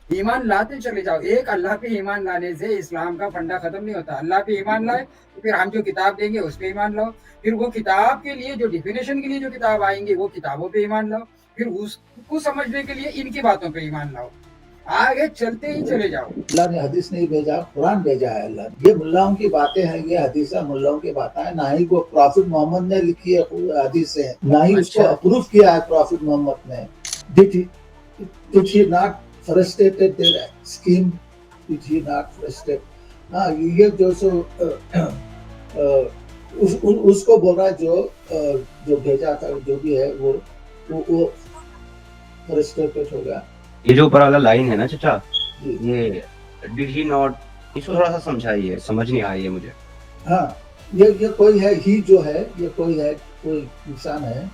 ईमान लाते चले जाओ। एक अल्लाह पे ईमान लाने से इस्लाम का फंडा खत्म नहीं होता। अल्लाह पे ईमान लाए तो फिर हम जो किताब देंगे उस पे ईमान लाओ। फिर वो किताब के लिए जो डिफिनेशन के लिए जो किताब आएंगी वो किताबों पे ईमान लाओ। फिर उसको समझने के लिए इनकी बातों पे ईमान लाओ। आगे चलते ही चले जाओ। अल्लाह ने हदीस नहीं भेजा, कुरान भेजा है अल्लाह ने। ये मुल्लाओं की बातें हैं, ये हदीसा मुल्लाओं की बातें हैं, ना ही वो प्रॉफिट मोहम्मद ने लिखी है हदीस है, ना ही उसको अच्छा। अप्रूव किया है प्रॉफिट मोहम्मद ने। Did he not frustrated their scheme? Did he not frustrate? हाँ, ये जो सो उसको बोल रहा है जो भेजा था जो भी है वो फ्रस्ट्रेटेड हो गया। ये जो ऊपर वाला लाइन है ना चाचा, ये डिड ही नॉट, इसको थोड़ा सा समझाइए, समझ नहीं आई है मुझे। हाँ, ये कोई है, ही जो है, ये कोई है, कोई इंसान है,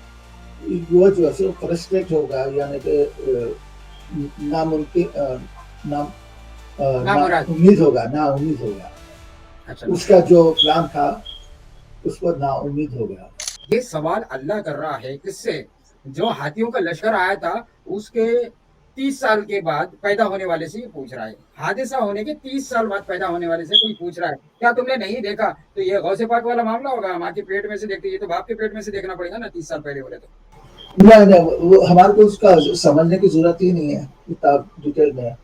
वो जो है फ्रस्ट्रेट होगा, यानी कि नामुमकिन उम्मीद होगा, ना उम्मीद होगा। अच्छा, उसका जो प्लान था उस पर ना उम्मीद हो गया। ये सवाल अल्लाह कर रहा है किससे? जो हाथियों का लश्कर आया था उसके 30 साल के बाद पैदा होने वाले से ये पूछ रहा है। हादसा होने के 30 साल बाद पैदा होने वाले से कोई पूछ रहा है क्या तुमने नहीं देखा? तो ये गौसे पाक वाला मामला होगा, माँ के पेट में से देखते, ये तो बाप के पेट में से देखना पड़ेगा ना 30 साल पहले बोले तो। नहीं, हमारे को उसका समझने की जरूरत ही नहीं है इतना डिटेल में,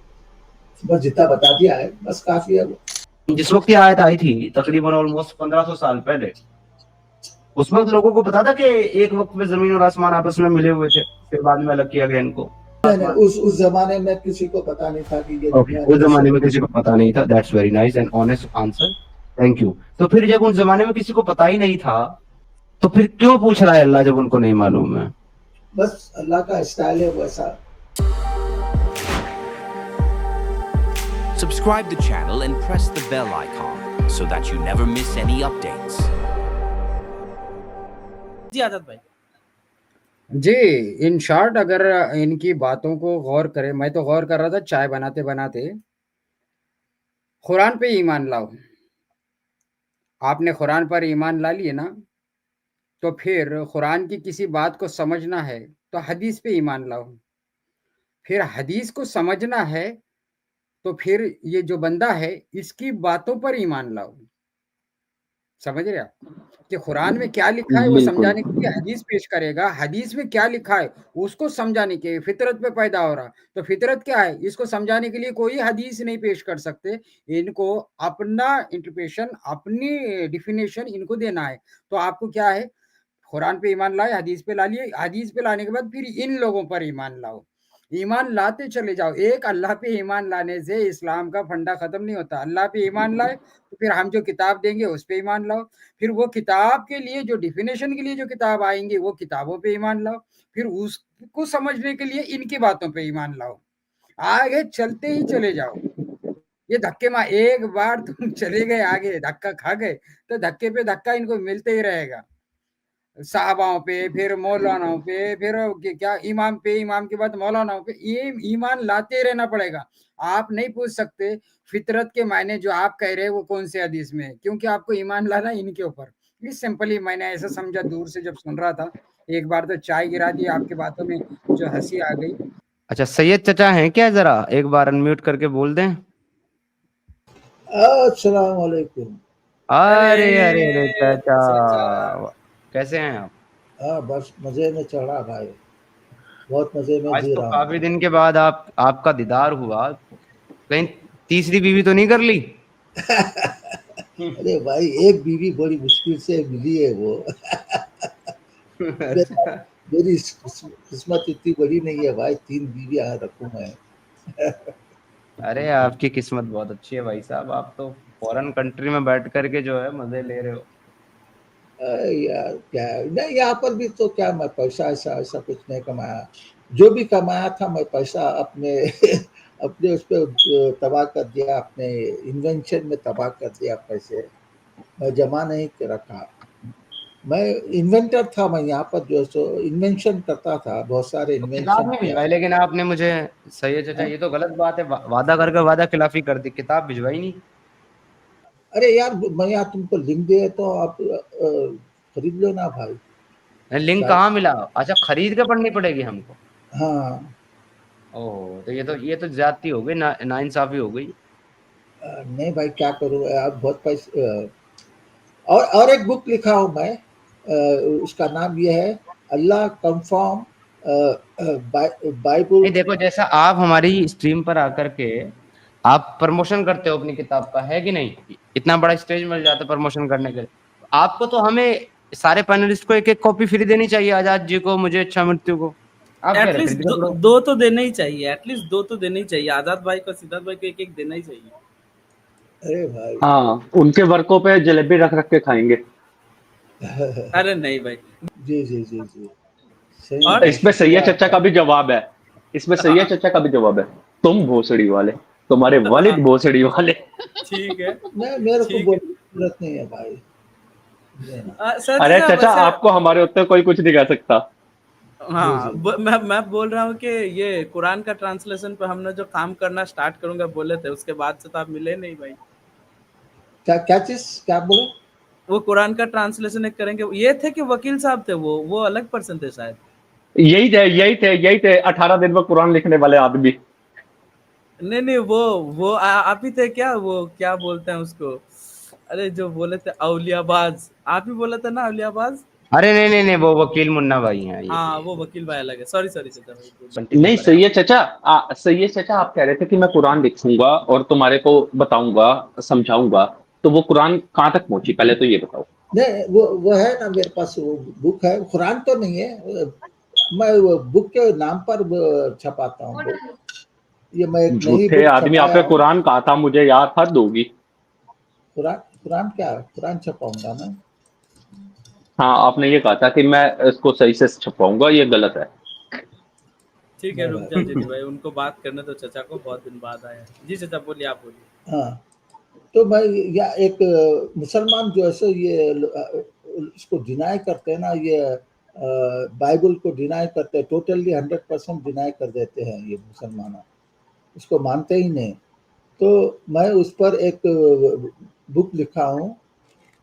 बस जितना बता दिया है बस काफी है। जिस वक्त ये आयत आई थी तकरीबन ऑलमोस्ट 1500 साल पहले, उस वक्त लोगों को पता था कि एक वक्त में जमीन और आसमान आपस में मिले हुए थे, फिर बाद में अलग किया गया इनको? उस जमाने में किसी को पता नहीं था कि ये उस जमाने में किसी को पता नहीं था। That's very nice and honest answer, thank you. तो फिर जब उस जमाने में किसी को पता ही नहीं था तो फिर क्यों पूछ रहा है अल्लाह जब उनको नहीं मालूम है? बस अल्लाह का स्टाइल है वैसा। Subscribe the channel and press the bell icon so that you never miss any updates. जी आजाद भाई। जी, इन शॉर्ट अगर इनकी बातों को गौर करें, मैं तो गौर कर रहा था चाय बनाते-बनाते। कुरान पे ईमान लाओ। आपने कुरान पर ईमान ला लिए ना, तो फिर कुरान की किसी बात को समझना है, तो हदीस पे ईमान लाओ। फिर हदीस को समझना है, तो फिर ये जो बंदा है, इसकी बातों पर ईमान लाओ। समझ रहे आप? कि कुरान में क्या लिखा है वो समझाने के लिए हदीस पेश करेगा, हदीस में क्या लिखा है उसको समझाने के, फितरत पे पैदा हो रहा, तो फितरत क्या है इसको समझाने के लिए कोई हदीस नहीं पेश कर सकते। इनको अपना इंटरप्रिटेशन, अपनी डेफिनेशन इनको देना है। तो आपको क्या है, कुरान पे ईमान लाए, हदीस पे ला लिए, हदीस पे लाने के बाद फिर इन लोगों पर ईमान लाओ। ईमान लाते चले जाओ। एक अल्लाह पे ईमान लाने से इस्लाम का फंडा खत्म नहीं होता। अल्लाह पे ईमान लाए तो फिर हम जो किताब देंगे उस पे ईमान लाओ। फिर वो किताब के लिए जो डेफिनेशन के लिए जो किताब आएँगी वो किताबों पे ईमान लाओ। फिर उसको समझने के लिए इनकी बातों पे ईमान लाओ। आगे चलते ही चले जाओ। ये धक्के मार, एक बार तुम चले गए आगे, धक्का खा गए, तो धक्के पे धक्का इनको मिलते ही रहेगा। साहबाओं पे, फिर मौलानाओं पे, फिर क्या इमाम पे, इमाम के बाद मौलानाओं पे, ये ईमान लाते रहना पड़ेगा। आप नहीं पूछ सकते फितरत के मायने जो आप कह रहे हैं वो कौन से हदीस में है, क्योंकि आपको ईमान लाना है इनके ऊपर। ये सिंपली मैंने ऐसा समझा दूर से जब सुन रहा था, एक बार तो चाय गिरा दी आपकी बातों में, जो हँसी आ गई। अच्छा, सैयद चचा हैं क्या? जरा एक बार अनम्यूट करके बोल दें। अस्सलाम वालेकुम। अरे अरे अरे चाचा, कैसे हैं आप? हाँ, बस मजे में चढ़ा भाई, बहुत मजे में आज जी तो रहा काफी हूँ। दिन के बाद आपका दीदार हुआ, कहीं तीसरी बीवी तो नहीं कर ली? अरे भाई, एक बीवी बड़ी मुश्किल से मिली है वो। अच्छा। मेरी किस्मत इतनी बड़ी नहीं है भाई, 3 बीवियां रखूं मैं। अरे आपकी किस्मत बहुत अच्छी है भाई साहब, आप तो फॉरेन कंट्री में बैठ करके जो है मजे ले रहे हो। यार क्या नहीं, यहाँ पर भी तो क्या मैं पैसा ऐसा ऐसा कुछ नहीं कमाया। जो भी कमाया था मैं पैसा अपने अपने उस पर तबाह कर दिया, अपने इन्वेंशन में तबाह कर दिया पैसे। मैं जमा नहीं रखा। मैं इन्वेंटर था, मैं यहाँ पर जो सो इन्वेंशन करता था, बहुत सारे तो किताब इन्वेंशन नहीं किया। भिजवाई, लेकिन आपने मुझे। सही है चाचा, ये तो गलत बात है, वादा करके वादा खिलाफी कर दी, किताब भिजवाई नहीं। अरे यार, मैं यहाँ तुमको लिंक दे तो आप खरीद लो ना भाई। लिंक कहाँ मिला? अच्छा, खरीद के पढ़नी पड़ेगी हमको? हाँ, ओह, तो ये तो ज्यादती हो गई, नाइंसाफी हो गई। नहीं भाई, क्या करूँ आप, बहुत पैसे। और एक बुक लिखा हूँ मैं, उसका नाम ये है, अल्लाह कंफर्म बाइबल। नहीं देखो, जैसा आप हमारी स्ट्रीम पर आकर के आप प्रमोशन करते हो अपनी किताब का, है कि नहीं? इतना बड़ा स्टेज मिल जाता है प्रमोशन करने के लिए। आपको तो हमें सारे पैनलिस्ट को एक एक कॉपी फ्री देनी चाहिए, आजाद जी को, मुझे, इच्छा मृत्यु को। आप कह रहे एटलीस्ट खरीद के पढ़ो। दो तो देना ही चाहिए, एटलीस्ट दो तो देना ही चाहिए। आजाद भाई को, सिद्धार्थ भाई को एक एक देना ही चाहिए। अरे भाई। हाँ, उनके वर्कों पे जलेबी रख रख के खाएंगे। अरे नहीं भाई। जी जी जी जी, सही और है, इसमें शुक्रिया सैयद चचा आपका। का भी जवाब है। इसमें सैयद हाँ चचा का भी जवाब है। तुम भोसड़ी वाले, तुम्हारे हाँ, वालिद भोसड़ी वाले। ठीक है, मैं, मेरे को ठीक है। बोलने की जरूरत नहीं है भाई, देना। सर अरे चाचा चचा, वैसे, आपको हमारे उत्तर कोई कुछ नहीं कह सकता। जी जी। हाँ मैं बोल रहा हूँ कि ये कुरान का ट्रांसलेशन पे हमने जो काम करना स्टार्ट करूंगा बोले थे, उसके बाद से तो आप मिले नहीं भाई। क्या क्या चीज, क्या बोले? वो कुरान का ट्रांसलेशन एक करेंगे, ये थे कि वकील साहब थे, वो अलग पर्सन थे शायद। यही थे 18 दिन में कुरान लिखने वाले आदमी। नहीं नहीं, वो आप ही थे क्या? वो क्या बोलते हैं उसको, अरे जो बोले थे औलियाबाज, आप ही बोला था ना औलियाबाज। अरे नहीं नहीं नहीं, वो वकील मुन्ना भाई हैं ये। हाँ वो वकील भाई अलग है, सॉरी सॉरी चाचा भाई, बोलिए। नहीं, कंटिन्यू करें आप। सैयद चचा आप कह रहे थे कि मैं कुरान लिखूंगा और तुम्हारे को बताऊंगा, समझाऊंगा। तो वो कुरान कहाँ तक पहुंची, पहले तो ये बताओ। नहीं, वो है ना मेरे पास, वो बुक है, कुरान तो नहीं है। मैं वो बुक के नाम पर वो छपाता हूँ बुक। ये मैं एक नई झूठे बुक आदमी, छपाया आपने हूँ। कुरान कहा था, मुझे याद था, दोगी। कुरान, कुरान क्या, कुरान छपाऊंगा मैं। हाँ, आपने ये कहा था कि मैं इसको सही से छपवाऊंगा, ये गलत है। ठीक है, नहीं रुक जा भाई। जेडी भाई, उनको बात करने तो चाचा को, बहुत दिन बाद आया। जी चाचा बोलिए, आप बोलिए। हाँ, तो मैं, या एक मुसलमान जो है सो ये इसको डिनाई करते हैं ना, ये बाइबल को डिनाई करते हैं, टोटली 100% डिनाई कर देते हैं ये मुसलमान, इसको मानते ही नहीं। तो मैं उस पर एक बुक लिखा हूँ,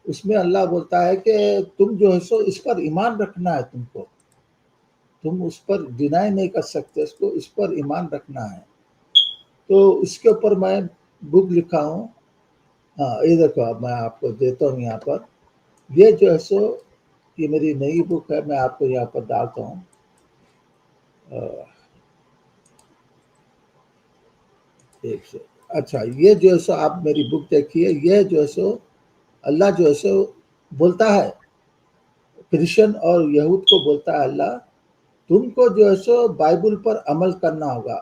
उसमें अल्लाह बोलता है कि तुम जो है सो इस पर ईमान रखना है तुमको, तुम उस पर डिनाई नहीं कर सकते, इसको, इस पर ईमान रखना है। तो इसके ऊपर मैं बुक लिखा हूँ। हाँ, ये देखो, अब मैं आपको देता हूँ यहाँ पर, ये जो है सो ये मेरी नई बुक है, मैं आपको यहाँ पर डालता हूँ। एक से, अच्छा, ये जो है सो आप मेरी बुक देखिए, ये जो है सो अल्लाह जो है सो बोलता है, क्रिश्चियन और यहूद को बोलता है अल्लाह, तुमको जो है सो बाइबल पर अमल करना होगा।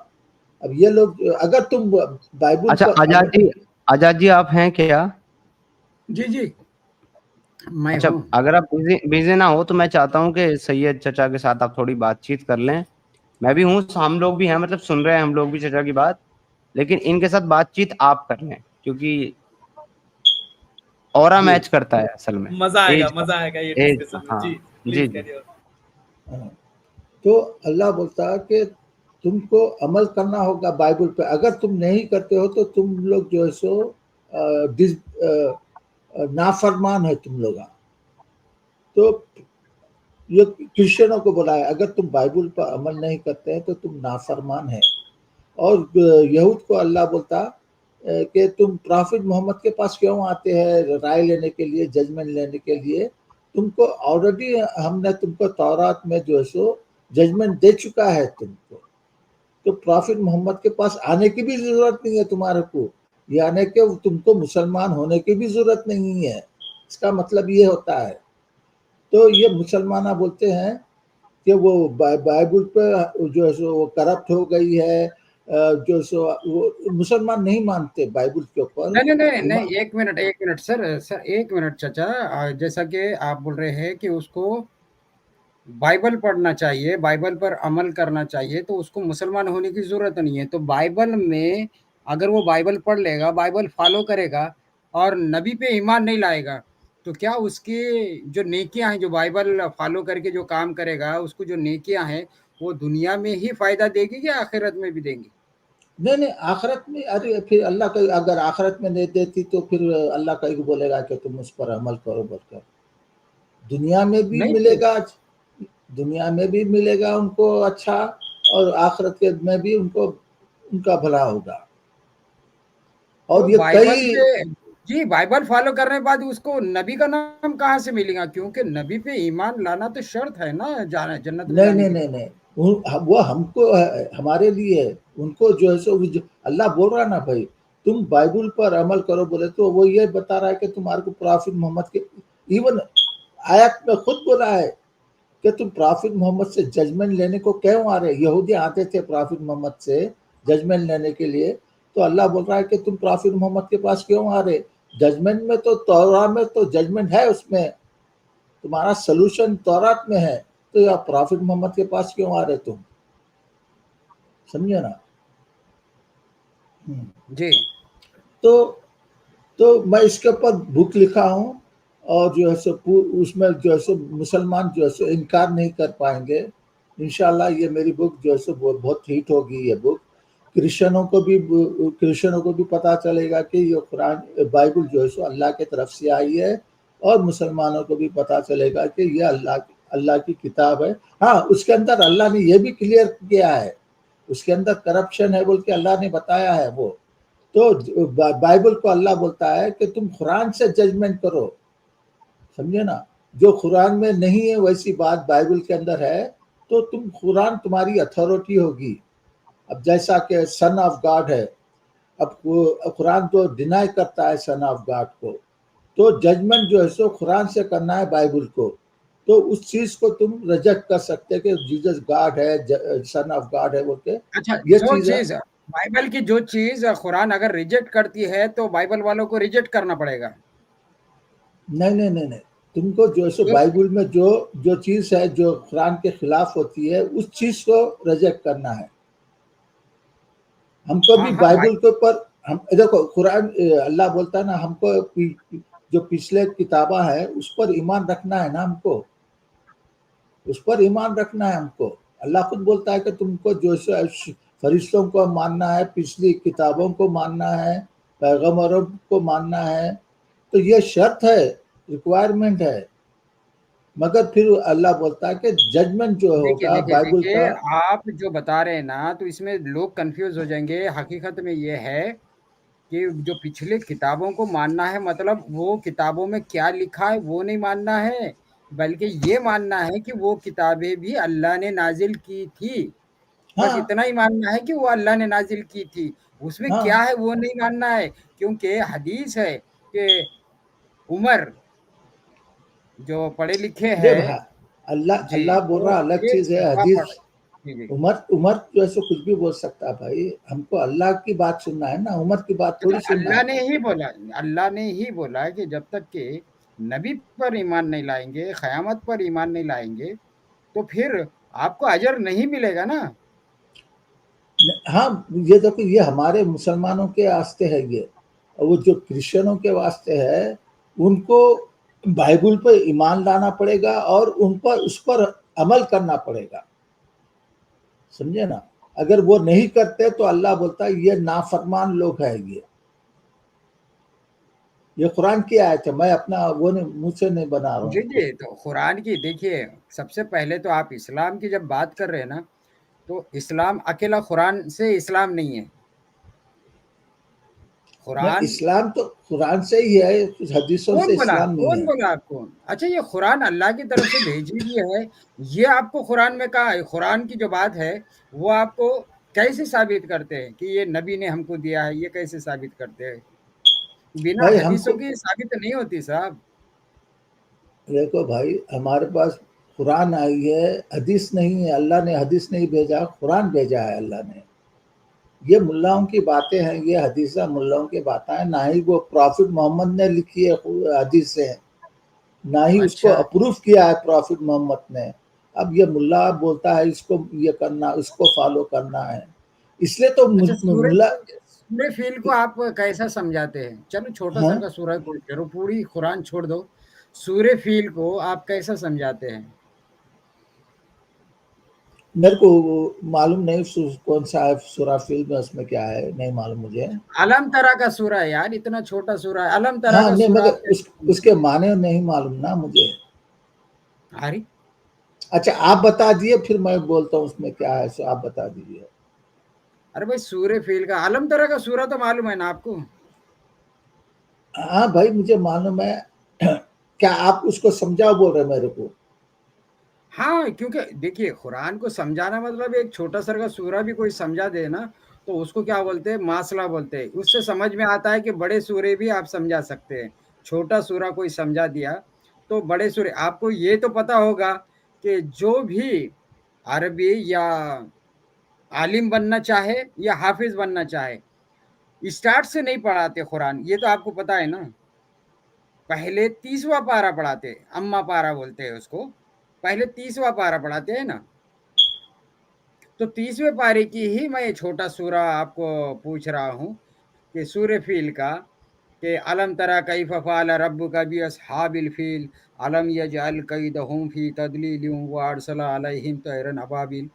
अब ये लोग, अगर तुम बाइबल अच्छा पर आजाद जी, आजाद जी आप हैं क्या? जी जी, मैं अच्छा, हूँ। अगर आप बिजी ना हो तो मैं चाहता हूँ कि सैयद चचा के साथ आप थोड़ी बातचीत कर लें। मैं भी हूँ, हम लोग भी हैं, मतलब सुन रहे हैं हम लोग भी चचा की बात, लेकिन इनके साथ बातचीत आप कर लें, क्योंकि ऑरा जी। मैच करता है असल में। एज का, मजा आएगा ये एज का, डिस्कशन में। हाँ। जी जी प्लीज जी। करिए। हाँ, तो अल्लाह बोलता है कि तुमको अमल करना होगा बाइबल पे, अगर तुम नहीं करते हो तो तुम लोग जो है सो नाफरमान है तुम लोग। तो ये क्रिश्चियनों को बोला है, अगर तुम बाइबल पर अमल नहीं करते हैं तो तुम नाफरमान है। और यहूद को अल्लाह बोलता कि तुम प्रॉफिट मोहम्मद के पास क्यों आते हैं राय लेने के लिए, जजमेंट लेने के लिए, तुमको ऑलरेडी हमने तुमको तौरात में जो है सो जजमेंट दे चुका है तुमको। तो प्रॉफिट मोहम्मद के पास आने की भी जरूरत नहीं है तुम्हारे को, यानी कि तुमको मुसलमान होने की भी जरूरत नहीं है। इसका मतलब ये होता है। तो ये मुसलमान बोलते हैं कि वो बाइबल पे जो है सो वो करप्ट हो गई है, जो सो वो मुसलमान नहीं मानते बाइबल के ऊपर। नहीं नहीं नहीं नहीं, एक मिनट सर, एक मिनट चाचा। जैसा कि आप बोल रहे हैं कि उसको बाइबल पढ़ना चाहिए, बाइबल पर अमल करना चाहिए, तो उसको मुसलमान होने की ज़रूरत नहीं है। तो बाइबल में अगर वो बाइबल पढ़ लेगा, बाइबल फ़ॉलो करेगा और नबी पे ईमान नहीं लाएगा, तो क्या उसकी जो नेकियां हैं, जो बाइबल फ़ॉलो करके जो काम करेगा, उसको जो नेकियां हैं, वो दुनिया में ही फ़ायदा देगी या आखिरत में भी देंगी? नहीं नहीं, आखिरत में, अरे फिर अल्लाह का, अगर आखिरत में नहीं देती तो फिर अल्लाह का ही बोलेगा कि तुम उस पर अमल करो बोलकर। दुनिया में भी नहीं तो मिलेगा, दुनिया में भी मिलेगा उनको अच्छा, और आखिरत के में भी उनको उनका भला होगा। तो और ये बाइबल कई पे जी बाइबल फॉलो करने के बाद उसको नबी का नाम कहाँ से मिलेगा? क्योंकि नबी पे ईमान लाना तो शर्त है ना जाना जन्नत में नहीं जाने नहीं के नहीं लिए। नहीं वो हमको हमारे लिए है, उनको जो है सो अल्लाह बोल रहा है ना भाई, तुम बाइबल पर अमल करो बोले, तो वो ये बता रहा है कि तुम्हारे को प्रॉफिट मोहम्मद के इवन आयत में खुद बोला है कि तुम प्रॉफिट मोहम्मद से जजमेंट लेने को क्यों आ रहे? यहूदी आते थे प्रॉफिट मोहम्मद से जजमेंट लेने के लिए, तो अल्लाह बोल रहा है कि तुम प्रॉफिट मोहम्मद के पास क्यों आ रहे? जजमेंट में तो तौरात में तो जजमेंट है, उसमें तुम्हारा सोल्यूशन तौरात में है, तो यार प्रॉफिट मोहम्मद के पास क्यों आ रहे तुम? समझे ना? जी तो तो मैं इसके ऊपर बुक लिखा हूँ, और जो है सो उसमें जो है सो मुसलमान जो है सो इनकार नहीं कर पाएंगे। इंशाल्लाह ये मेरी बुक जो है सो बहुत हिट होगी। ये बुक क्रिश्चियनों को भी पता चलेगा कि ये कुरान बाइबल जो है सो अल्लाह की तरफ से आई है, और मुसलमानों को भी पता चलेगा कि ये अल्लाह की किताब है। हाँ, उसके अंदर अल्लाह ने ये भी क्लियर किया है, उसके अंदर करप्शन है बोल के अल्लाह ने बताया है। वो तो बाइबल को अल्लाह बोलता है कि तुम कुरान से जजमेंट करो, समझे ना? जो कुरान में नहीं है वैसी बात बाइबल के अंदर है, तो तुम कुरान तुम्हारी अथॉरिटी होगी। अब जैसा कि सन ऑफ गॉड है, अब कुरान तो डिनाई करता है सन ऑफ गॉड को, तो जजमेंट जो है सो कुरान से करना है बाइबल को। तो उस चीज को तुम रिजेक्ट कर सकते हैं कि जीसस गॉड है, सन ऑफ गॉड है बोल के, अच्छा, ये जो चीज है। चीज बाइबल की जो चीज कुरान अगर रिजेक्ट करती है तो बाइबल वालों को रिजेक्ट करना पड़ेगा। नहीं नहीं नहीं नहीं, तुमको जो है सो तो बाइबल में जो जो चीज है जो कुरान के खिलाफ होती है, उस चीज को रिजेक्ट करना है। हमको हाँ भी हाँ बाइबल के ऊपर हम देखो कुरान अल्लाह बोलता है ना, हमको जो पिछले किताबा है उस पर ईमान रखना है ना, हमको उस पर ईमान रखना है हमको। अल्लाह खुद बोलता है कि तुमको जो है फरिश्तों को मानना है, पिछली किताबों को मानना है, पैगंबरों को मानना है। तो ये शर्त है, रिक्वायरमेंट है। मगर फिर अल्लाह बोलता है कि जजमेंट जो देखिए होगा देखिए बाइबल देखिए का। आप जो बता रहे हैं ना तो इसमें लोग कंफ्यूज हो जाएंगे। हकीकत में ये है कि जो पिछले किताबों को मानना है मतलब वो किताबों में क्या लिखा है वो नहीं मानना है, बल्कि ये मानना है कि वो किताबें भी अल्लाह ने नाजिल की थी। बस हाँ इतना ही मानना है कि वो अल्लाह ने नाजिल की थी। उसमें क्या हाँ, है वो नहीं मानना है, क्योंकि हदीस है कि उमर जो पढ़े लिखे ये हैं अल्लाह जी अल्लाह बोल वो रहा अलग एक चीज है। दफा हदीस पढ़ जी जी। उमर उमर जो है सो कुछ भी बोल सकता है भाई, हमको अल्लाह की बात सुनना है ना, उमर की बात तो थोड़ी सुनना अल्लाह है। ने ही बोला, अल्लाह ने ही बोला है कि जब तक के नबी पर ईमान नहीं लाएंगे, क़यामत पर ईमान नहीं लाएंगे, तो फिर आपको अजर नहीं मिलेगा ना। हाँ, ये देखो ये हमारे मुसलमानों के वास्ते है ये, और वो जो क्रिश्चियनों के वास्ते है, उनको बाइबल पर ईमान लाना पड़ेगा और उन पर उस पर अमल करना पड़ेगा, समझे ना? अगर वो नहीं करते तो अल्लाह बोलता है ये नाफरमान लोग हैं। ये कुरान की आयत है, मैं अपना वो नहीं मुंह से नहीं बना रहा जी, हूँ जी, कुछ। तो कुरान की देखिए सबसे पहले तो आप इस्लाम की जब बात कर रहे हैं ना, तो इस्लाम अकेला कुरान से इस्लाम नहीं है। नहीं, कुरान इस्लाम तो कुरान से ही है, कुछ हदीसों से इस्लाम नहीं कौन है। बोला आपको? अच्छा ये कुरान अल्लाह की तरफ से भेजी हुई है, ये आपको कुरान में कहा है? कुरान की जो बात है, वो आपको कैसे साबित करते हैं कि ये नबी ने हमको दिया है, ये कैसे साबित करते हैं? बिना भाई हदीसों हमको की साबित नहीं होती साहब। देखो भाई, हमारे पास कुरान आई है, हदीस नहीं है। अल्लाह ने हदीस नहीं भेजा, कुरान भेजा है अल्लाह ने। ये मुल्लाओं की बातें हैं, ये हदीसा मुल्लाओं की बातें हैं, ना ही वो प्रॉफिट मोहम्मद ने लिखी है हदीस है, ना ही उसको अच्छा, अप्रूव किया है प्रॉफिट मोहम्मद ने। अब ये मुल्ला बोलता है इसको ये करना, इसको फॉलो करना है, इसलिए तो अच्छा मुल्ला। सूरह फ़ील को आप कैसा समझाते हैं? चलो छोटा-सा हाँ, का सूरह को छोड़ो, पूरी कुरान छोड़ दो। सूरह फ़ील को आप कैसा समझाते हैं? मेरे को मालूम नहीं कौन सा है सूरा फिल में, उसमें क्या है नहीं मालूम मुझे। अलम तरा का सूरा है यार, इतना छोटा सूरा है। अलम तरा हाँ का नहीं, सूरा मगर आप कैसे उसके समझेंगे? माने नहीं मालूम ना मुझे। अरे! अच्छा आप बता दिए, फिर मैं बोलता हूँ उसमें क्या है, सो आप बता दीजिए। अरे भाई सूर्य फील का आलम तरह का सूरा तो मालूम है ना आपको? हाँ भाई मुझे मालूम है। क्या आप उसको समझाओ बोल रहे मेरे को? हाँ, क्योंकि देखिए कुरान को समझाना मतलब एक छोटा सा का सूरा भी कोई समझा दे ना, तो उसको क्या बोलते हैं, मासला बोलते हैं। उससे समझ में आता है कि बड़े सूरे भी आप समझा सकते हैं। छोटा सूरा कोई समझा दिया, तो बड़े सूरे आपको ये तो पता होगा कि जो भी अरबी या आलिम बनना चाहे या हाफिज बनना चाहे, स्टार्ट से नहीं पढ़ाते कुरान, ये तो आपको पता है ना। पहले 30वां पारा पढ़ाते, अम्मा पारा बोलते हैं उसको। पहले 30वां पारा पढ़ाते हैं ना, तो 30वें पारे की ही मैं छोटा सूरा आपको पूछ रहा हूँ कि सूर्य फील का, कि अलम तरा कैफ फ़अल रब्बुका बि अस्हाबिल फील अलम यजअल कैदहुम फी तदलील व अरसल अलैहिम तैरन अबाबिल।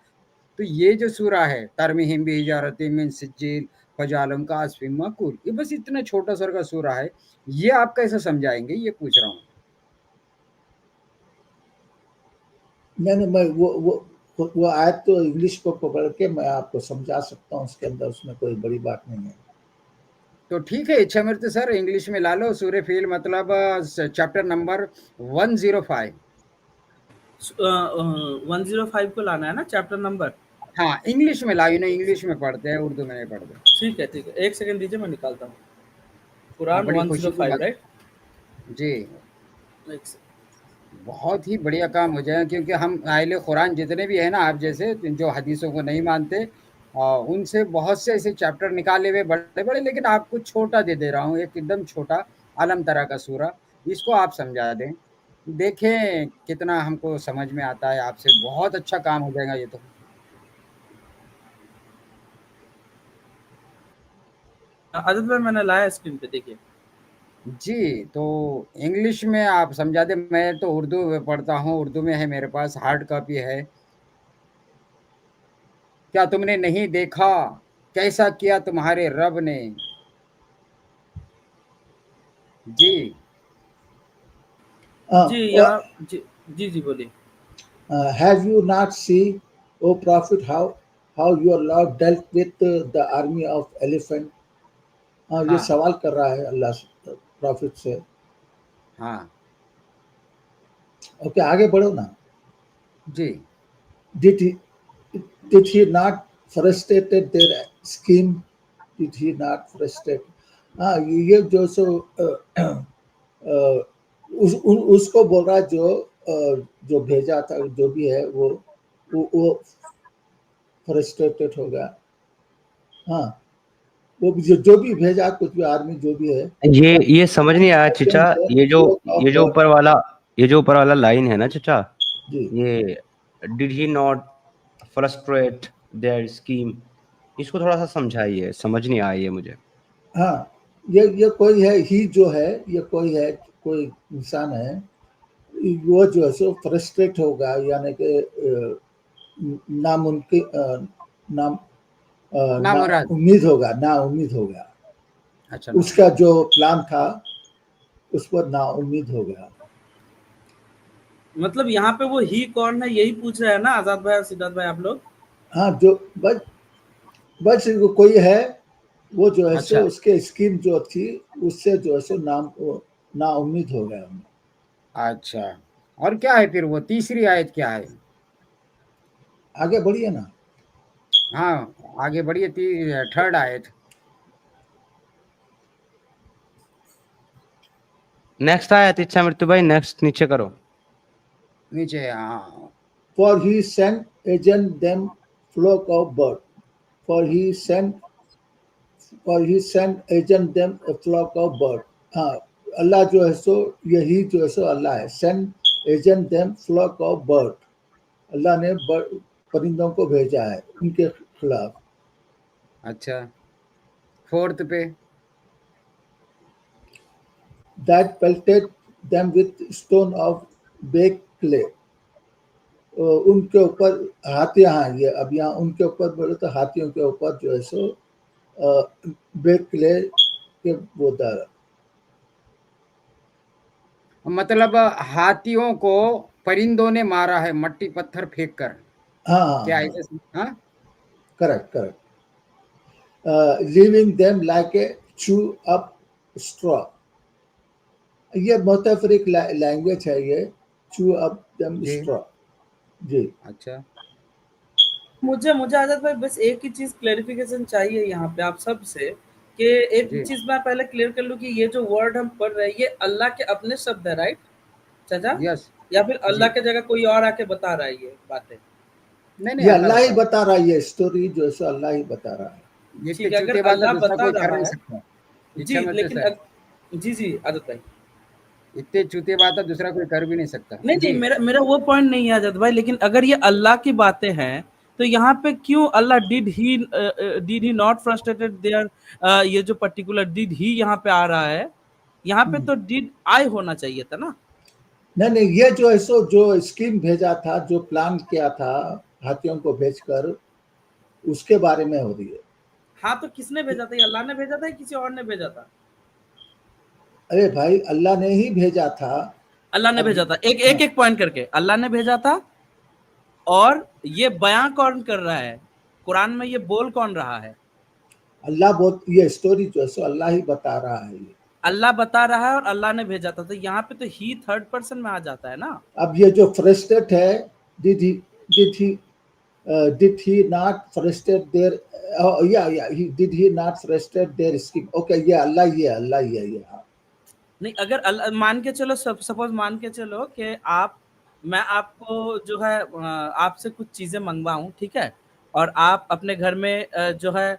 तो ये जो सूरा है, तरमीहिम बिहिजारतिम मिन सिज्जील फजअलहुम कअस्फिन माकूल, ये बस इतना छोटा सा का सूरा है। ये आप कैसे समझाएंगे, ये पूछ रहा हूँ। मैंने मैं वो आयत तो इंग्लिश को पकड़ के मैं आपको समझा सकता हूँ, उसके अंदर उसमें कोई बड़ी बात नहीं है। तो ठीक है, इच्छा मृत्यु सर इंग्लिश में ला लो। सूर्य फील मतलब चैप्टर नंबर 105। 105 को लाना है ना चैप्टर नंबर? हाँ, इंग्लिश में लाइए ना, इंग्लिश में पढ़ते हैं, उर्दू में नहीं पढ़ते। ठीक है ठीक है, एक सेकंड दीजिए, मैं निकालता हूँ। हाँ, कुरान बड़ी खुशी की 105, बात। राइट? जी, एक सेकंड। बहुत ही बढ़िया काम हो जाए, क्योंकि हम आइले कुरान जितने भी है ना, आप जैसे जो हदीसों को नहीं मानते, उनसे बहुत से ऐसे चैप्टर निकाले हुए बड़े बड़े, लेकिन आपको छोटा दे रहा हूँ, एक एकदम छोटा अलम तरह का सूरा। इसको आप समझा दें, देखें कितना हमको समझ में आता है। आपसे बहुत अच्छा काम हो जाएगा ये तो। आदित्य भाई मैंने लाया स्क्रीन पे, देखिए। जी, तो इंग्लिश में आप समझा दें। मैं तो उर्दू में पढ़ता हूँ, उर्दू में है मेरे पास, हार्ड कॉपी है। क्या तुमने नहीं देखा कैसा किया तुम्हारे रब ने? जी। जी यहाँ जी जी जी बोलिए। Have you not seen, O Prophet, how your Lord dealt with the army of elephant? ये हाँ, सवाल कर रहा है अल्लाह से, प्रॉफिट से। हाँ, ओके आगे बढ़ो ना। जी। Did he did he not frustrated their scheme? Did he not frustrate? हाँ ये जो सो उसको बोल रहा है जो भेजा था, जो भी है वो फ्रस्ट्रेटेड हो गया। हाँ वो जो भी भेजा, कुछ भी आर्मी जो भी है। ये समझ नहीं आया चचा, ये जो ऊपर वाला लाइन है ना चचा, जी ये did he not frustrate their scheme, इसको थोड़ा सा समझाइए, समझ नहीं आया ये मुझे। हाँ ये कोई है, ही जो है, ये कोई है, कोई इंसान है, वो जो है सो फ्रस्ट्रेट होगा, यानी कि नामुमकिन नाम ना नामुराद। उम्मीद होगा, ना उम्मीद होगा। अच्छा, उसका नामुराद। जो प्लान था उस पर ना उम्मीद हो गया। मतलब यहाँ पे वो ही कौन है यही पूछ रहे हैं ना आजाद भाई और सिद्धार्थ भाई, आप लोग? हाँ जो बस कोई है, वो जो है सो अच्छा, उसके स्कीम जो थी उससे जो है सो ना उम्मीद हो गया उन्हें। अच्छा। और क्या है फिर वो तीसरी आयत क्या है? आगे बढ़िए ना। हाँ, आगे बढ़िए, थर्ड आयत। नेक्स्ट आया इच्छा मृत्यु भाई, नेक्स्ट नीचे करो। नीचे, हाँ। For he sent agent them flock of bird. For he sent agent them a flock of bird. हाँ अल्लाह जो है सो, यही जो है सो अल्लाह है। Send agent them flock of bird. अल्लाह ने परिंदों को भेजा है उनके खिलाफ। अच्छा, फोर्थ पे। That pelted them with stone of baked clay. उनके ऊपर हाथियां, हाँ ये अब यहाँ उनके ऊपर बोले तो हाथियों के ऊपर जो है सो बेक क्ले के वो मतलब हाथियों को परिंदों ने मारा है मट्टी पत्थर फेंक कर, हाँ क्या हाँ, ऐसे? हाँ correct correct, leaving them like a chew up straw. ये मोटाफरिक लैंग्वेज है ये, chew up them जी, straw। जी अच्छा मुझे मुझे आजाद भाई बस एक ही चीज क्लेरिफिकेशन चाहिए यहाँ पे आप सब से, कि एक जी, चीज मैं पहले क्लियर कर लूं कि ये जो वर्ड हम पढ़ रहे हैं ये अल्लाह के अपने शब्द है, राइट चाचा? यस, या फिर अल्लाह जी, के जगह कोई और आके बता रहा है ये बातें? नहीं ये अल्लाह अल्लाह ही बता रहा बता रहा है, ये स्टोरी जो है सो अल्लाह ही बता रहा है। है। इतने ठीक है, अगर चूते बात तो अल्लाह दूसरा बता कोई कर रहा नहीं है, सकता, इच्छा जी मत लेकिन है। जी जी आजाद भाई, इतने चूते बात तो दूसरा कोई कर भी नहीं सकता। नहीं नहीं जी, मेरा मेरा वो पॉइंट नहीं है आजाद भाई, लेकिन अगर ये अल्लाह की बातें हैं तो यहाँ पे क्यों अल्लाह did he not frustrated there, ये जो पर्टिकुलर डिड ही यहाँ पे आ रहा है, यहाँ पे तो डिड आई होना चाहिए था ना। नहीं नहीं, ये जो है सो जो स्कीम भेजा था, जो प्लान किया था हाथियों को भेजकर, उसके बारे में हो रही है। हाँ तो किसने भेजा था? ये अल्लाह ने भेजा था या किसी और ने भेजा था? अरे भाई, अल्लाह ने ही भेजा था। अल्लाह ने अब भेजा था, एक हाँ, एक एक पॉइंट करके अल्लाह ने भेजा था। और ये बयां कौन कर रहा है कुरान में, ये बोल कौन रहा है? अल्लाह बहुत, ये स्टोरी जो है सो अल्लाह ही बता रहा है ये। अल्लाह बता रहा है और अल्लाह ने भेजा था, तो यहाँ पे तो ही थर्ड पर्सन में आ जाता है ना। अब ये जो फ्रस्ट्रेट है, did he did he did he not frustrate their did he not frustrate their scheme? Okay, ये अल्लाह ही है, अल्लाह ही है ये। हाँ नहीं अगर मान के चलो, सपोज मान के चलो कि मैं आपको जो है आपसे कुछ चीजें मंगवाऊं, ठीक है, और आप अपने घर में जो है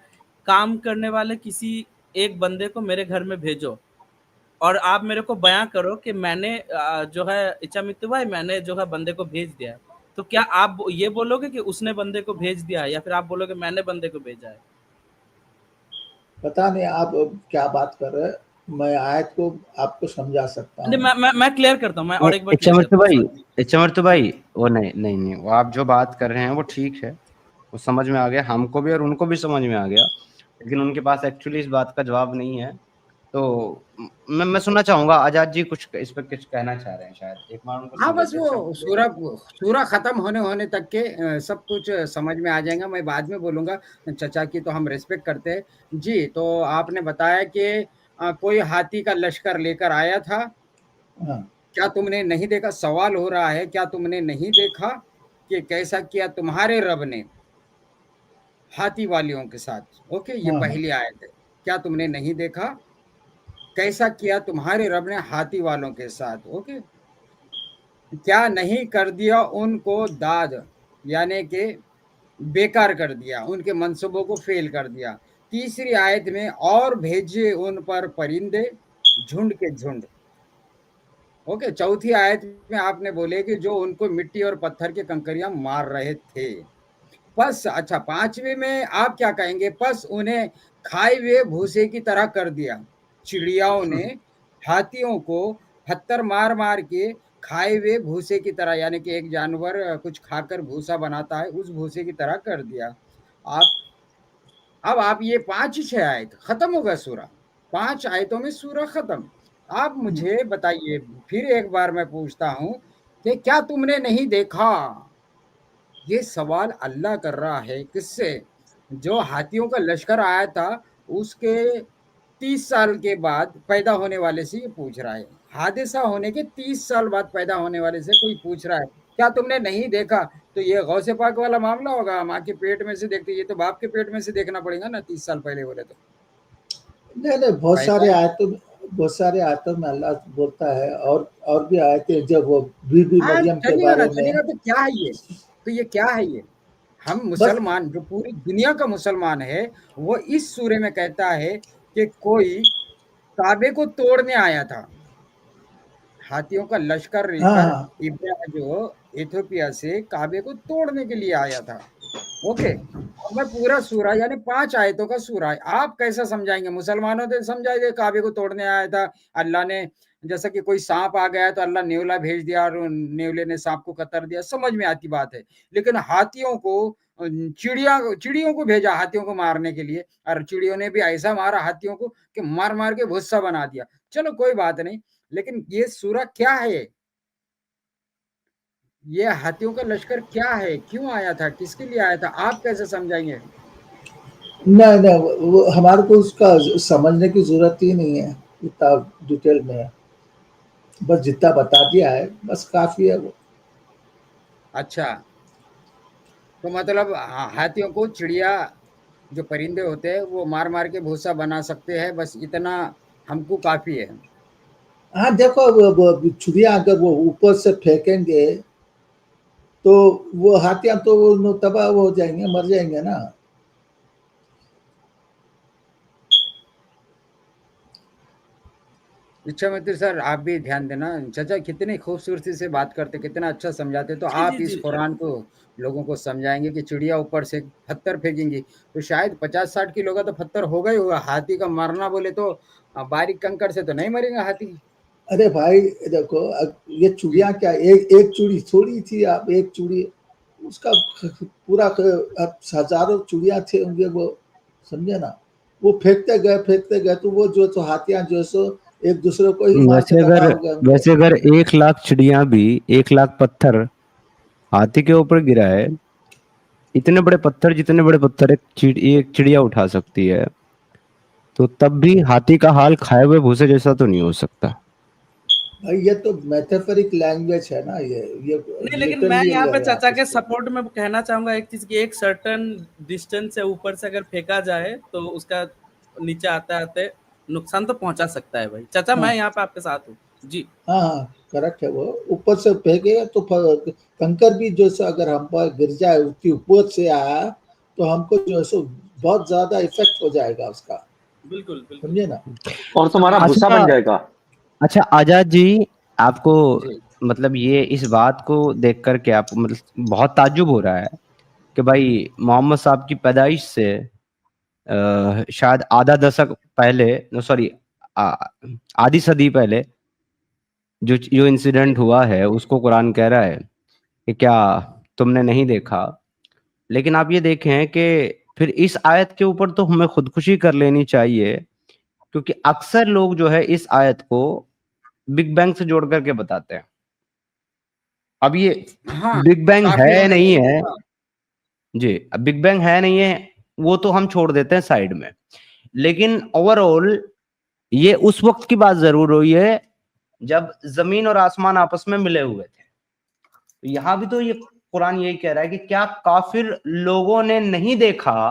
काम करने वाले किसी एक बंदे को मेरे घर में भेजो, और आप मेरे को बयां करो कि मैंने जो है इच्छा मित्तु भाई मैंने जो है बंदे को भेज दिया है, तो क्या आप ये बोलोगे कि उसने बंदे को भेज दिया है, या फिर आप बोलोगे मैंने बंदे को भेजा है? पता नहीं आप क्या बात कर रहे हैं, मैं आयत को आपको समझा सकता नहीं हूँ। मैं क्लियर करता हूँ, मैं और एक बार इच्छा क्लियर मृत्यु करता हूँ, भाई, सॉरी। इच्छा मृत्यु भाई, वो नहीं नहीं नहीं, वो आप जो बात कर रहे हैं वो ठीक है, वो समझ में आ गया हमको भी और उनको भी समझ में आ गया, लेकिन उनके पास एक्चुअली इस बात का जवाब नहीं है। तो मैं सुनना चाहूंगा, आजाद जी कुछ इस पर कुछ कहना चाह रहे हैं, शायद एक बार उनको हाँ बस समझाते हैं। वो सूरा खत्म होने तक के सब कुछ समझ में आ जाएगा। मैं बाद में बोलूंगा, चचा की तो हम रिस्पेक्ट करते हैं जी। तो आपने बताया कि कोई हाथी का लश्कर लेकर आया था, हाँ क्या तुमने नहीं देखा? सवाल हो रहा है, क्या तुमने नहीं देखा कि कैसा किया तुम्हारे रब ने हाथी वालियों के साथ? ओके, ये हाँ हाँ पहली आयत है। क्या तुमने नहीं देखा कैसा किया तुम्हारे रब ने हाथी वालों के साथ? ओके, क्या नहीं कर दिया उनको दाद, यानी कि बेकार कर दिया, उनके मंसूबों को फेल कर दिया। तीसरी आयत में, और भेजे उन पर परिंदे झुंड के झुंड। ओके, चौथी आयत में आपने बोले कि जो उनको मिट्टी और पत्थर के कंकरियां मार रहे थे। पस अच्छा, पांचवे में आप क्या कहेंगे? पस उन्हें खाए हुए भूसे की तरह कर दिया। चिड़ियाओं ने हाथियों को पत्थर मार मार के खाए हुए भूसे की तरह, यानी कि एक जानवर कुछ खाकर भूसा बनाता है, उस भूसे की तरह कर दिया। आप अब आप ये 5 ही 6 आयत खत्म हो गया सूरा। 5 आयतों में सूरा खत्म। आप मुझे बताइए, फिर एक बार मैं पूछता हूँ कि क्या तुमने नहीं देखा? ये सवाल अल्लाह कर रहा है किससे? जो हाथियों का लश्कर आया था, उसके 30 साल के बाद पैदा होने वाले से ये पूछ रहा है। हादसा होने के 30 साल बाद पैदा होने वाले से कोई पूछ रहा है, क्या तुमने नहीं देखा? तो ये गौसे पाक वाला मामला होगा, माँ के पेट में से देखते, ये तो बाप के पेट में से देखना पड़ेगा ना, 30 साल पहले बोले तो। नहीं नहीं, पैदा बहुत सारे आयतों में अल्लाह बोलता है, और भी आयतें जब वो बीबी हाँ, मरियम के बारे में। चलेगा तो क्या है ये? तो ये क्या है ये? हम बस मुसलमान, जो पूरी दुनिया का मुसलमान है, वो इस सूरे में कहता है कि कोई काबे को तोड़ने आया था, हाथियों का लश्कर हाँ लेकर, हाँ इब्राहिम जो इथियोपिया से काबे को तोड़ने के लिए आया था। ओके, अब मैं पूरा सूरा यानी 5 आयतों का सूरा है, आप कैसा समझाएंगे? मुसलमानों ने समझाएंगे काबे को तोड़ने आया था अल्लाह ने, जैसा कि कोई सांप आ गया तो अल्लाह नेवला भेज दिया और नेवले ने सांप को कतर दिया, समझ में आती बात है। लेकिन हाथियों को चिड़ियों को भेजा हाथियों को मारने के लिए, और चिड़ियों ने भी ऐसा मारा हाथियों को कि मार मार के भुस्सा बना दिया। चलो कोई बात नहीं, लेकिन ये सूरा क्या है? ये हाथियों का लश्कर क्या है, क्यों आया था, किसके लिए आया था, आप कैसे समझाएंगे? नहीं नहीं, वो हमारे को उसका समझने की जरूरत ही नहीं है, इतना डिटेल में। बस जितना बता दिया है बस काफी है वो। अच्छा, तो मतलब हाथियों को चिड़िया, जो परिंदे होते हैं वो मार मार के भूसा बना सकते हैं, बस इतना हमको काफी है। हाँ देखो, वो चिड़िया अगर वो ऊपर से फेंकेंगे तो वो हाथियां तो वो तबाह हो जाएंगे, मर जाएंगे ना। इच्छा मित्र सर, आप भी ध्यान देना। चाचा कितनी खूबसूरती से बात करते, कितना अच्छा समझाते, तो जी, आप जी, इस जी। कुरान को लोगों को समझाएंगे कि चिड़िया ऊपर से पत्थर फेंकेंगी तो शायद 50-60 किलो का तो पत्थर होगा ही होगा। हाथी का मरना बोले तो बारीक कंकड़ से तो नहीं मरेगा हाथी। अरे भाई देखो, ये जी। चूड़िया क्या, एक एक चूड़ी थोड़ी थी, आप एक चूड़ी उसका पूरा हजारों चूड़िया थे होंगे वो, समझे ना। वो फेंकते गए तो वो जो तो हाथियां जो है सो एक दूसरे को ही मार के वैसे तबाह अगर हो गए होंगे। वैसे अगर 1 लाख चिड़िया भी 1 लाख पत्थर हाथी के ऊपर गिरा है, इतने बड़े पत्थर, जितने बड़े पत्थर एक चिड़िया उठा सकती है, तो तब भी हाथी का हाल खाए हुए भूसे जैसा तो नहीं हो सकता। भाई ये तो मेटाफरिक लैंग्वेज है ना, ये नहीं, लेकिन मैं लिटरली यहाँ पे ले आप चाचा के इसको। सपोर्ट में कहना चाहूंगा एक चीज, कि एक सर्टन डिस्टेंस से ऊपर से अगर फेंका जाए तो उसका नीचे आते आते नुकसान तो पहुंचा सकता है भाई। चाचा मैं हाँ यहाँ पे आपके साथ हूँ जी। हाँ हाँ, करेक्ट है। वो ऊपर से फेंके तो कंकर भी जो है अगर हम पर गिर जाए, उसकी ऊपर से आया तो हमको जो है सो बहुत ज्यादा इफेक्ट हो जाएगा उसका, बिल्कुल बिल्कुल। समझे ना। और तुम्हारा जमीन। भूसा अच्छा, बन जाएगा। अच्छा आजाद जी, आपको जी। मतलब ये इस बात को देख कर के आप मतलब बहुत ताज्जुब हो रहा है कि भाई मोहम्मद साहब की पैदाइश से शायद आधा दशक पहले, सॉरी, आधी सदी पहले जो जो इंसिडेंट हुआ है उसको कुरान कह रहा है कि क्या तुमने नहीं देखा। लेकिन आप ये देखें कि फिर इस आयत के ऊपर तो हमें खुदकुशी कर लेनी चाहिए, क्योंकि अक्सर लोग जो है इस आयत को बिग बैंग से जोड़ करके बताते हैं। अब ये हाँ, बिग बैंग काफी है मैंने नहीं है, देखा। जी, अब बिग बैंग है नहीं है वो तो हम छोड़ देते हैं साइड में, लेकिन ओवरऑल ये उस वक्त की बात जरूर हुई है जब जमीन और आसमान आपस में मिले हुए थे। तो यहाँ भी तो ये कुरान यही कह रहा है कि क्या काफिर लोगों ने नहीं देखा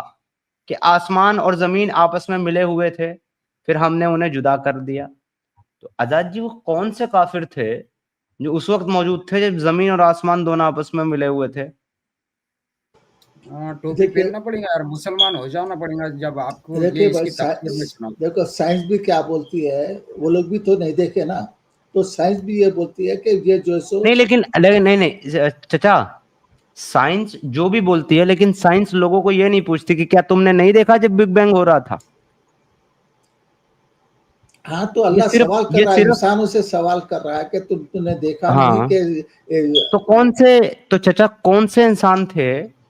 कि आसमान और जमीन आपस में मिले हुए थे, फिर हमने उन्हें जुदा कर दिया। तो आजाद जी, वो कौन से काफिर थे जो उस वक्त मौजूद थे जब जमीन और आसमान दोनों आपस में मिले हुए थे? हाँ, टोपी देखिए पहनना पड़ेगा और मुसलमान हो जाना पड़ेगा जब आपको ये देखिए भाई, इसकी तफसीर में सुना। देखो साइंस भी क्या बोलती है, वो लोग भी तो नहीं देखे ना। तो साइंस भी ये बोलती है कि ये जो है सो नहीं, लेकिन नहीं नहीं चचा, साइंस जो भी बोलती है, लेकिन साइंस लोगों को ये नहीं पूछती कि क्या तुमने नहीं देखा जब बिग बैंग हो रहा था। हाँ, तो ये अल्लाह सिर्फ सवाल कर ये रहा है, सिर्फ इंसानों से सवाल कर रहा है कि तुमने देखा नहीं हाँ, कि तो चचा कौन से इंसान थे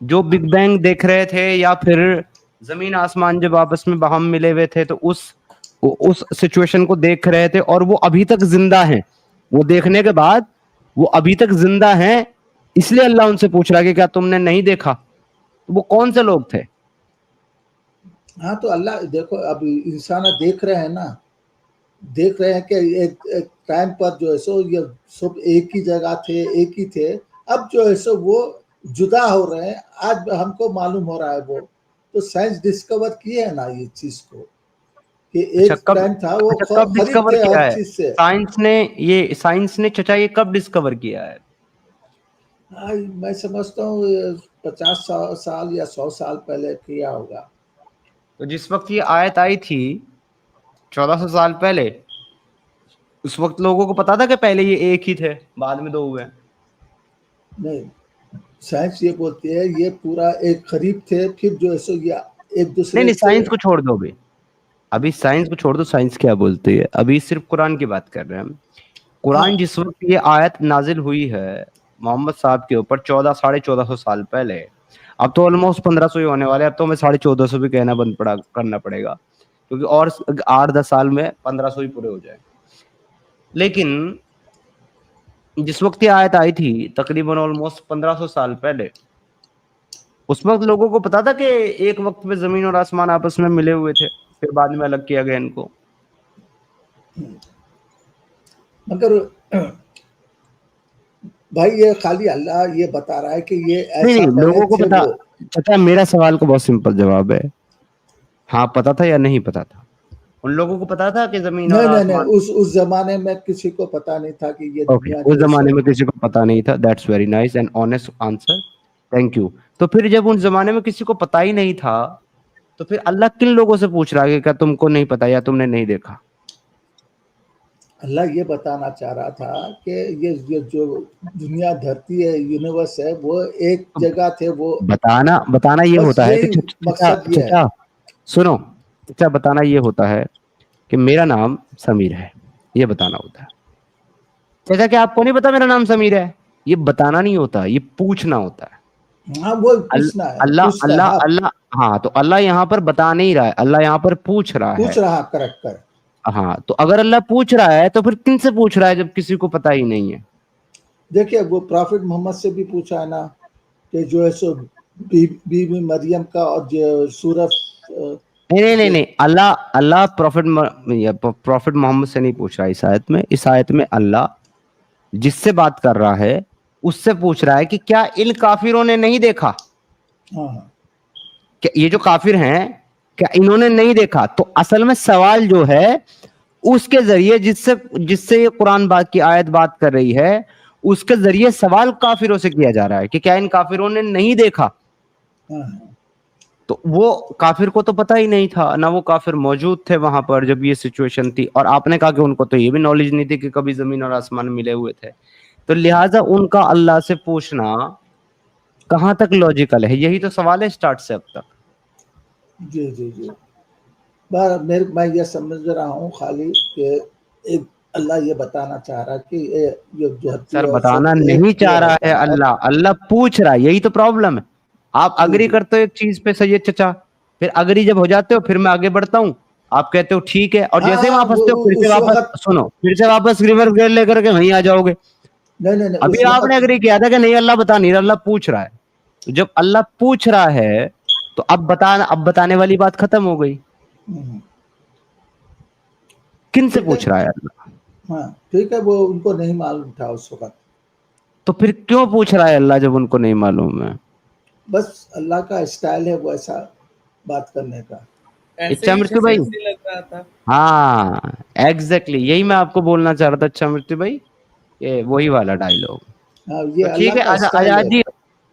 जो बिग बैंग देख रहे थे, या फिर जमीन आसमान जब आपस में बहम मिले हुए थे तो उस सिचुएशन को देख रहे थे और वो अभी तक जिंदा हैं? वो देखने के बाद वो अभी तक जिंदा हैं, इसलिए अल्लाह उनसे पूछ रहा है कि क्या तुमने नहीं देखा। तो वो कौन से लोग थे? हाँ, तो अल्लाह देखो, अब इंसान देख रहे हैं ना, देख रहे हैं कि एक टाइम पर जो है सो ये सब एक ही जगह थे, एक ही थे। अब जो है सो वो जुदा हो रहे हैं, आज हमको मालूम हो रहा है वो। तो साइंस डिस्कवर किए है ना ये चीज को, कि अच्छा एक कब टाइम था वो अच्छा कब खरीद डिस्कवर थे किया हर है? चीज से। साइंस ने चचा ये कब डिस्कवर किया है? हाँ, मैं समझता हूँ 50 साल या 100 साल पहले किया होगा। तो जिस वक्त ये आयत आई थी 1400 साल पहले, उस वक्त लोगों को पता था कि पहले ये एक ही थे, बाद में दो हुए? नहीं, साइंस ये बोलती है ये पूरा एक खरीद थे, फिर जो है सो ये एक नहीं दूसरे नहीं, से। साइंस को छोड़ दो अभी। अभी साइंस को छोड़ दो, साइंस क्या बोलती है, अभी सिर्फ कुरान की बात कर रहे हैं हम। कुरान हाँ जिस वक्त ये आयत नाजिल हुई है मोहम्मद साहब के ऊपर 1400 साढ़े 1400 साल पहले, अब तो ऑलमोस्ट 1500 ही होने वाले हैं, अब तो हमें 1450 भी कहना बंद पड़ा करना पड़ेगा, क्योंकि और 8-10 साल में 1500 ही पूरे हो जाए। लेकिन जिस वक्त ये आयत आई थी तकरीबन ऑलमोस्ट 1500 साल पहले, उस वक्त लोगों को पता था कि एक वक्त में जमीन और आसमान आपस में मिले हुए थे, फिर बाद में अलग किया गया इनको। मगर भाई ये खाली अल्लाह ये बता रहा है कि ये नहीं ऐसा नहीं, लोगों को थे पता। वो। चाचा मेरा सवाल का बहुत सिंपल जवाब है, हाँ पता था या नहीं पता था? उन लोगों को पता था कि जमीन और नहीं नहीं नहीं, आसमान, उस जमाने में किसी को पता नहीं था कि ये ओके, दुनिया उस जो जमाने है में किसी को पता नहीं था। That's very nice and honest answer, thank you. तो फिर जब उन जमाने में किसी को पता ही नहीं था, तो फिर अल्लाह किन लोगों से पूछ रहा है कि क्या तुमको नहीं पता या तुमने नहीं देखा? अल्लाह ये बताना चाह रहा था कि ये जो दुनिया धरती है, यूनिवर्स है, वो एक जगह थे वो। बताना ये बस होता है कि यही मकसद ये है। चाचा सुनो, चाचा बताना ये होता है कि मेरा नाम समीर है, ये बताना होता है। चाचा क्या आपको नहीं पता मेरा नाम समीर है? ये बताना नहीं होता, ये पूछना होता है। हाँ वो पूछना है, अल्लाह पूछना है, अल्लाह हाँ, अल्लाह, हाँ तो अल्लाह यहाँ पर बता नहीं रहा है, अल्लाह यहाँ पर पूछ रहा है। पूछ रहा, करेक्ट करेक्ट। हाँ तो अगर अल्लाह पूछ रहा है तो फिर किन से पूछ रहा है जब किसी को पता ही नहीं है? देखिए वो प्रॉफिट मोहम्मद से भी पूछा है ना कि जो है सो बीबी मरियम का, और जो सूरत नहीं, अल्लाह प्रॉफिट मोहम्मद से नहीं पूछ रहा है इस आयत में। इस आयत में अल्लाह जिससे बात कर रहा है उससे पूछ रहा है कि क्या इन काफिरों ने नहीं देखा? हाँ क्या ये जो काफिर हैं क्या इन्होंने नहीं देखा? तो असल में सवाल जो है उसके जरिए जिससे ये कुरान बात की आयत बात कर रही है, उसके जरिए सवाल काफिरों से किया जा रहा है कि क्या इन काफिरों ने नहीं देखा? हाँ तो वो काफिर को तो पता ही नहीं था ना, वो काफिर मौजूद थे वहां पर जब ये सिचुएशन थी। और आपने कहा कि उनको तो ये भी नॉलेज नहीं थी कि कभी जमीन और आसमान मिले हुए थे, तो लिहाजा उनका अल्लाह से पूछना कहां तक लॉजिकल है? यही तो सवाल है स्टार्ट से अब तक। जी जी जी, मैं ये समझ रहा हूँ खाली कि एक अल्लाह ये बताना चाह रहा है कि ये जो सर है बताना सब नहीं एक चाह रहा होता है और अल्लाह, अल्लाह पूछ रहा है, यही तो प्रॉब्लम है। आप जी अग्री जी करते हो एक चीज पे सैयद चचा, फिर अग्री जब हो जाते हो फिर मैं आगे बढ़ता हूँ, आप कहते हो ठीक है, और हाँ जैसे ही हाँ, वहां फंसते हो फिर से उस वापस वक्त सुनो, फिर से वापस रिवर्स गेयर लेकर के वहीं आ जाओगे। नहीं नहीं नहीं, अभी उस आपने वक्त अग्री किया था कि नहीं अल्लाह बता नहीं रहा, अल्लाह पूछ रहा है। तो जब अल्लाह पूछ रहा है तो अब बताने वाली बात खत्म हो गई। किन से ठीक है, पूछ रहा है अल्लाह? हाँ ठीक है, वो उनको नहीं मालूम था उस वक्त। तो फिर क्यों पूछ रहा है अल्लाह जब उनको नहीं मालूम है? बस अल्लाह का स्टाइल है वो ऐसा बात करने का। ऐसे इच्छा ही मृत्यु भाई, ऐसे लग रहा था। हाँ एग्जैक्टली यही मैं आपको बोलना चाह रहा था अच्छा मृत्यु भाई, ये वही वाला डायलॉग। हाँ, ये तो ठीक अल्लाह है, का स्टाइल है।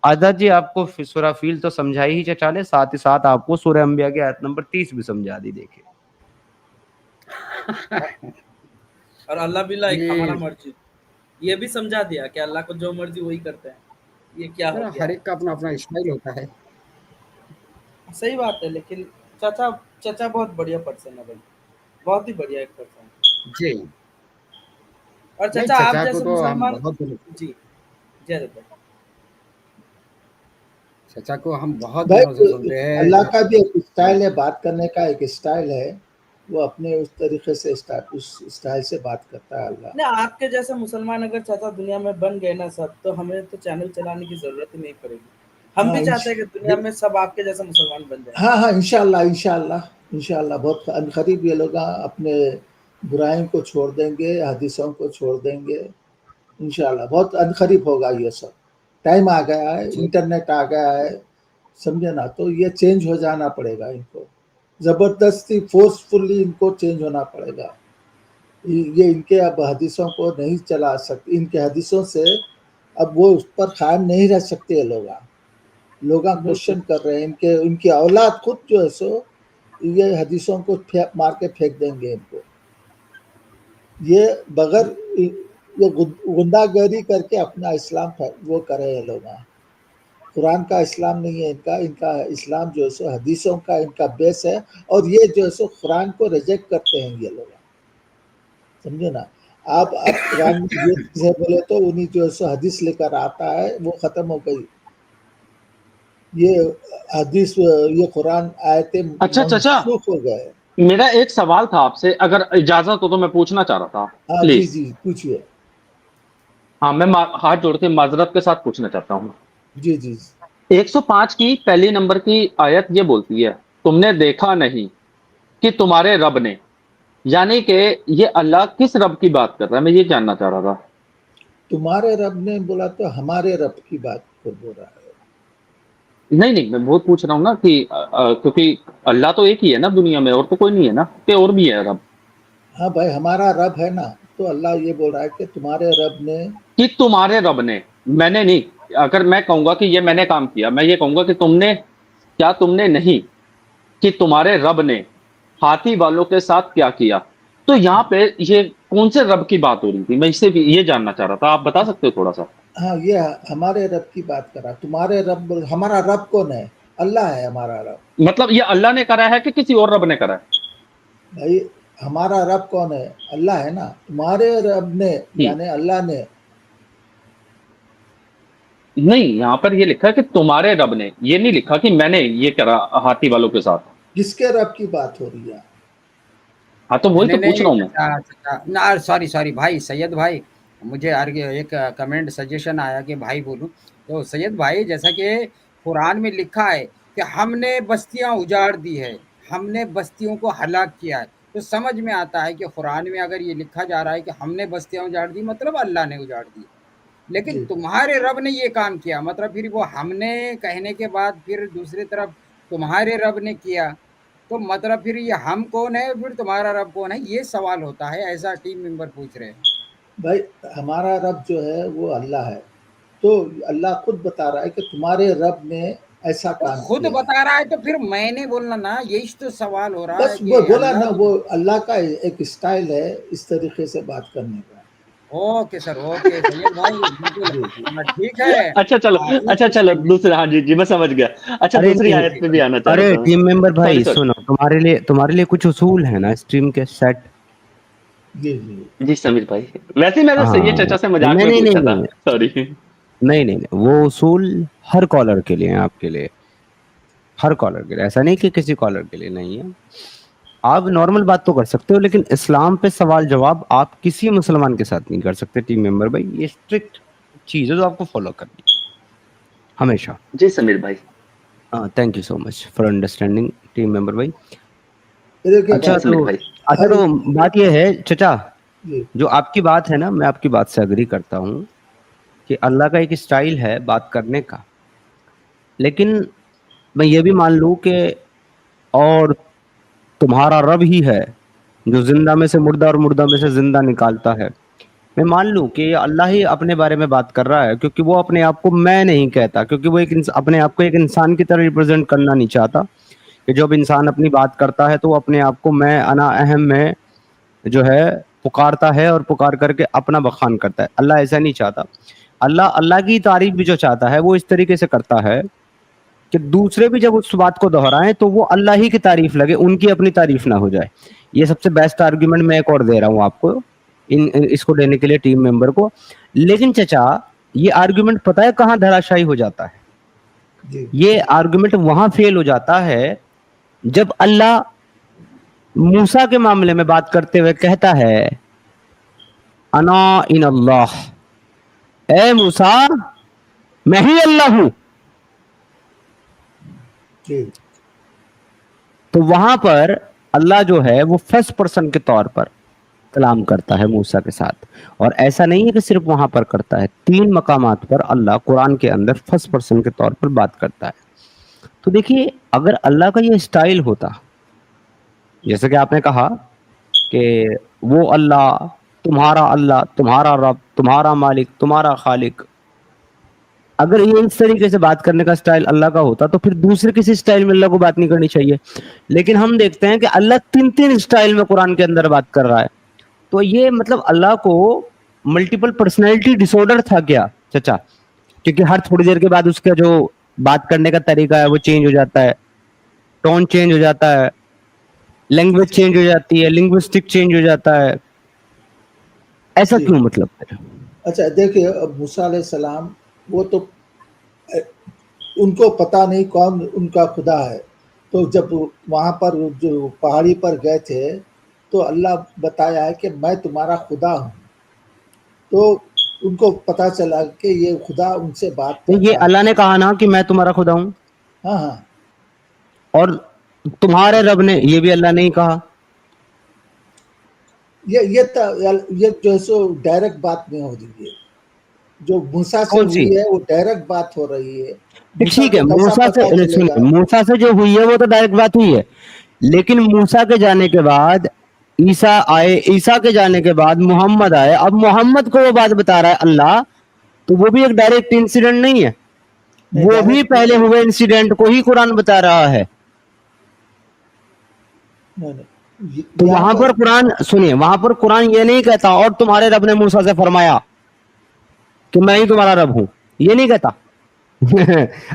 आजाद जी आपको सूरह फील तो समझाई ही चचा ने, साथ ही साथ आपको सूरह अंबिया की आयत नंबर 30 भी समझा दी। देखिए और अल्लाह भी लाइक ये हमारा मर्जी, ये भी समझा दिया कि अल्लाह को जो मर्जी वही करते हैं। ये क्या हो गया? हर एक का अपना अपना स्टाइल होता है। सही बात है, लेकिन चाचा चाचा बहुत बढ़िया पर्सन है भाई, बहुत ही बढ़िया एक पर्सन। जी और नहीं, चाचा आप चचा को जैसे तो हम मुसलमान, बहुत जी जय भाई, चचा को हम बहुत भाई दिनों से सुनते अल्लाह हैं। का भी एक स्टाइल है, बात करने का एक स्टाइल है, वो अपने उस तरीके से उस स्टाइल से बात करता है अल्लाह। नहीं आपके जैसे मुसलमान अगर चाचा दुनिया में बन गए ना सब, तो हमें तो चैनल चलाने की जरूरत ही नहीं पड़ेगी। हम हाँ भी चाहते हैं कि दुनिया में सब आपके जैसे मुसलमान बन जाए। हाँ हाँ, इंशाल्लाह इंशाल्लाह इंशाल्लाह बहुत अनकरीब ये लोग अपने बुराइयों को छोड़ देंगे, हदीसों को छोड़ देंगे, इंशाल्लाह बहुत अनकरीब होगा ये सब। टाइम आ गया है, इंटरनेट आ गया है, समझे ना, तो ये चेंज हो जाना पड़ेगा इनको, ज़बरदस्ती फोर्सफुली इनको चेंज होना पड़ेगा। ये इनके अब हदीसों को नहीं चला सकते, इनके हदीसों से अब वो उस पर कायम नहीं रह सकते। ये लोग क्वेश्चन कर रहे हैं, इनके इनकी औलाद खुद जो है सो ये हदीसों को मार के फेंक देंगे इनको। ये बगैर ये गुंडागर्दी करके अपना इस्लाम वो करे ये लोग। कुरान का इस्लाम नहीं है इनका, इनका इस्लाम जो है सो हदीसों का इनका बेस है, और ये जो है सो कुरान को रिजेक्ट करते हैं ये लोग, समझे ना। आप कुरान में ये चीज़ें बोले तो उन्हीं जो है सो हदीस लेकर आता है, वो ख़त्म हो गई। ये हदीस, ये कुरान आयतें अच्छा चाचा, मनसूख हो गए। मेरा एक सवाल था आपसे, अगर इजाजत हो तो मैं पूछना चाह रहा था, हाँ जी प्लीज। जी, पूछिए। हाँ, मैं हाथ जोड़ के माजरत के साथ पूछना चाहता हूँ। जी जी 105 की पहली नंबर की आयत ये बोलती है, तुमने देखा नहीं कि तुम्हारे रब ने, यानी कि ये अल्लाह किस रब की बात कर रहा है, मैं ये जानना चाह रहा था। तुम्हारे रब ने बोला तो हमारे रब की बात को बोल रहा है। नहीं नहीं, मैं वो पूछ रहा हूँ ना कि क्योंकि अल्लाह तो एक ही है ना दुनिया में, और तो कोई नहीं है ना, कि और भी है रब। हाँ भाई, हमारा रब है ना, तो अल्लाह ये बोल रहा है कि तुम्हारे रब ने। कि तुम्हारे रब ने, मैंने नहीं। अगर मैं कहूंगा कि ये मैंने काम किया, मैं ये कहूंगा कि तुमने, क्या तुमने नहीं, कि तुम्हारे रब ने हाथी वालों के साथ क्या किया। तो यहाँ पे ये कौन से रब की बात हो रही थी, मैं इससे भी ये जानना चाह रहा था, आप बता सकते हो थोड़ा सा। हाँ, ये हमारे रब की बात कर रहा। तुम्हारे रब, हमारा रब कौन है? अल्लाह है हमारा रब। मतलब ये अल्लाह ने करा है कि किसी और रब ने करा है? भाई, हमारा रब कौन है? अल्लाह है ना। तुम्हारे रब ने यानी अल्लाह ने। नहीं, यहाँ पर ये लिखा है कि तुम्हारे रब ने, ये नहीं लिखा कि मैंने ये करा हाथी वालों के साथ। किसके रब की बात हो रही है? हाँ, तो वही नहीं तो पूछ नहीं रहा हूँ मैं। चाचा चाचा ना, सॉरी सॉरी भाई सैयद भाई, मुझे एक कमेंट सजेशन आया कि भाई बोलूं। तो सैयद भाई, जैसा कि कुरान में लिखा है कि हमने बस्तियां उजाड़ दी है, हमने बस्तियों को हलाक किया है, तो समझ में आता है कि कुरान में अगर ये लिखा जा रहा है कि हमने बस्तियां उजाड़ दी, मतलब अल्लाह ने उजाड़ दी। लेकिन जी तुम्हारे रब ने ये काम किया, मतलब फिर वो हमने कहने के बाद फिर दूसरी तरफ तुम्हारे रब ने किया, तो मतलब फिर ये हम कौन है, फिर तुम्हारा रब कौन है, ये सवाल होता है, ऐसा टीम मेंबर पूछ रहे हैं। भाई, हमारा रब जो है वो अल्लाह है। तो अल्लाह खुद बता रहा है कि तुम्हारे रब ने ऐसा वो काम खुद किया है। बता रहा है तो फिर मैंने बोलना ना, यही तो सवाल हो रहा है बस वो कि बोला अल्लाह ना, वो अल्लाह का एक स्टाइल है इस तरीके से बात करने का। ओके सर, ओके सैयद भाई, बिल्कुल। जी जी ठीक है। अच्छा चलो, अच्छा चलो दूसरा, हाँ जी जी मैं समझ गया। अच्छा, अरे दूसरी नहीं, आयत पे भी आना चाह अरे रहा था मैं। टीम मेंबर सॉरी भाई सॉरी। सुनो, तुम्हारे लिए कुछ उसूल है ना स्ट्रीम के सेट। जी जी जी समीर भाई, वैसे ही मैंने सही है हाँ, चचा से मजाक नहीं में नहीं नहीं पूछा था, नहीं सॉरी। नहीं नहीं नहीं, वो उसूल हर कॉलर के लिए है, आपके लिए, हर कॉलर के लिए, ऐसा नहीं कि किसी कॉलर के लिए नहीं है। आप नॉर्मल बात तो कर सकते हो, लेकिन इस्लाम पे सवाल जवाब आप किसी मुसलमान के साथ नहीं कर सकते टीम मेंबर भाई, ये स्ट्रिक्ट चीज है जो आपको फॉलो करनी है हमेशा। जी समीर भाई। हाँ, thank you so much for understanding team member भाई। ये देखिए अच्छा जी भाई, समीर तो, भाई। अच्छा हर तो बात यह है चचा, जी जो आपकी बात है ना, मैं आपकी बात से अग्री करता हूँ कि अल्लाह का एक स्टाइल है बात करने का, लेकिन मैं ये भी मान लूँ कि और तुम्हारा रब ही है जो जिंदा में से मुर्दा और मुर्दा में से जिंदा निकालता है, मैं मान लूं कि अल्लाह ही अपने बारे में बात कर रहा है, क्योंकि वो अपने आप को मैं नहीं कहता, क्योंकि वो अपने आप को एक इंसान की तरह रिप्रेजेंट करना नहीं चाहता, कि जब इंसान अपनी बात करता है तो वो अपने आप को मैं अना अहम में जो है पुकारता है, और पुकार करके अपना बखान करता है। अल्लाह ऐसा नहीं चाहता। अल्लाह अल्लाह की तारीफ भी जो चाहता है वो इस तरीके से करता है कि दूसरे भी जब उस बात को दोहराएं तो वो अल्लाह ही की तारीफ लगे, उनकी अपनी तारीफ ना हो जाए। ये सबसे बेस्ट आर्ग्यूमेंट मैं एक और दे रहा हूँ आपको, इसको देने के लिए टीम मेंबर को। लेकिन चचा, ये आर्ग्यूमेंट पता है कहाँ धराशायी हो जाता है? जी ये आर्ग्यूमेंट वहां फेल हो जाता है जब अल्लाह मूसा के मामले में बात करते हुए कहता है, अना इन अल्लाह, ए मूसा मैं ही अल्लाह हूं। जी तो वहां पर अल्लाह जो है वो फर्स्ट पर्सन के तौर पर कलाम करता है मूसा के साथ। और ऐसा नहीं है कि सिर्फ वहां पर करता है, 3 मकामात पर अल्लाह कुरान के अंदर फर्स्ट पर्सन के तौर पर बात करता है। तो देखिए, अगर अल्लाह का ये स्टाइल होता, जैसे कि आपने कहा कि वो अल्लाह, तुम्हारा रब, तुम्हारा मालिक, तुम्हारा खालिक, अगर ये इस तरीके से बात करने का स्टाइल अल्लाह का होता तो फिर दूसरे किसी स्टाइल में अल्लाह को बात नहीं करनी चाहिए। लेकिन हम देखते हैं कि अल्लाह 3 स्टाइल में कुरान के अंदर बात कर रहा है। तो ये मतलब अल्लाह को मल्टीपल पर्सनैलिटी डिसऑर्डर था क्या चचा? क्योंकि हर थोड़ी देर के बाद उसका जो बात करने का तरीका है वो चेंज हो जाता है, टोन चेंज हो जाता है, लैंग्वेज चेंज हो जाती है, लिंग्विस्टिक चेंज हो जाता है। ऐसा जी क्यों मतलब? अच्छा, देखिए, अब मूसा अलैहिस्सलाम, वो तो अ, उनको पता नहीं कौन उनका खुदा है। तो जब वहाँ पर जो पहाड़ी पर गए थे, तो अल्लाह बताया है कि मैं तुम्हारा खुदा हूँ। तो उनको पता चला कि ये खुदा उनसे बात तो कर ये रहा है। अल्लाह ने कहा ना कि मैं तुम्हारा खुदा हूं, हाँ हाँ, और तुम्हारे रब ने, ये भी अल्लाह ने ही कहा। ये जो है सो डायरेक्ट बात नहीं हो रही है, जो मूसा से कौन सी? हुई है वो डायरेक्ट बात हो रही है। तो मूसा ठीक है, को कैसा मूसा पता से चलेगा? सुनिए, मूसा से जो हुई है वो तो डायरेक्ट बात हुई है, लेकिन मूसा के जाने के बाद ईसा आए, ईसा के जाने के बाद मोहम्मद आए, अब मोहम्मद को वो बात बता रहा है अल्लाह, तो वो भी एक डायरेक्ट इंसिडेंट नहीं है, नहीं, वो भी डायरेक्ट पहले हुए इंसिडेंट को ही कुरान बता रहा है। नहीं, तो यहाँ वहां पर कुरान, सुनिए, वहां पर कुरान ये नहीं कहता और तुम्हारे रब ने मूसा से फरमाया कि मैं ही तुम्हारा रब हूं, ये नहीं कहता।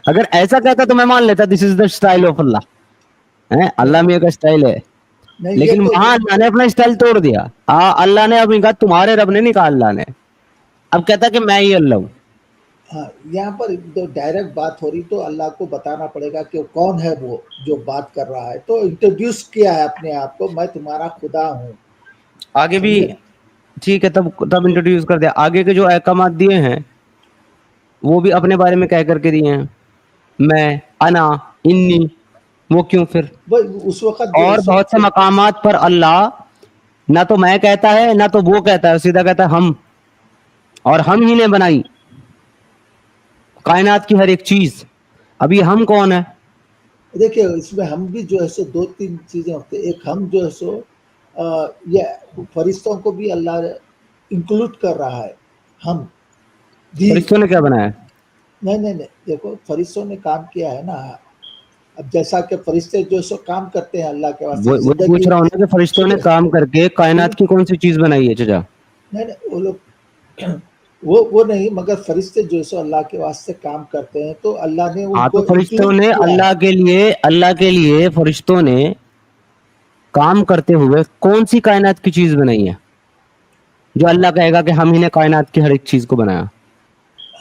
अगर ऐसा कहता तो मैं मान लेता this is the style of अल्लाह है, अल्लाह में एक स्टाइल है, नहीं, लेकिन वहां अल्लाह ने अपना स्टाइल तोड़ दिया। अल्लाह ने अब कहा, तुम्हारे रब ने नहीं कहा, अल्लाह ने अब कहता कि मैं ही अल्लाह हूं। हाँ, यहाँ पर जो डायरेक्ट बात हो रही तो अल्लाह को बताना पड़ेगा कि कौन है वो जो बात कर रहा है, तो इंट्रोड्यूस किया है अपने आप को, मैं तुम्हारा खुदा हूँ। आगे भी समझे ना? ठीक है, तब इंट्रोड्यूस कर दिया। आगे के जो अहकामात दिए हैं वो भी अपने बारे में कह करके दिए हैं, मैं, अना, इन्नी, वो क्यों फिर? भाई उस वक्त जो है और बहुत से मकामात पर अल्लाह ना तो मैं कहता है ना तो वो कहता है, सीधा कहता है हम, और हम ही ने बनाई कायनात की हर एक चीज। अभी हम कौन है? देखिए इसमें हम भी जो है सो दो तीन चीजें होती है। एक हम जो है सो ये फरिश्तों को भी अल्लाह इंक्लूड कर रहा है, हम भी। फरिश्तों ने क्या बनाया? नहीं, देखो फरिश्तों ने काम किया है ना। अब जैसा कि फरिश्ते जो सो काम करते हैं अल्लाह के वास्ते, वो पूछ रहा हूँ ना कि फरिश्तों ने काम करके कायनात की कौन सी चीज बनाई है चाचा? नहीं, वो लोग वो नहीं, मगर फरिश्ते जो सो अल्लाह के वास्ते काम करते हैं, तो अल्लाह ने हाँ, तो उनको फरिश्तों इंक्लूड ने किया है। अल्लाह के लिए फरिश्तों ने काम करते हुए कौन सी कायनात की चीज बनाई है जो अल्लाह कहेगा कि हम ही ने कायनात की हर एक चीज को बनाया?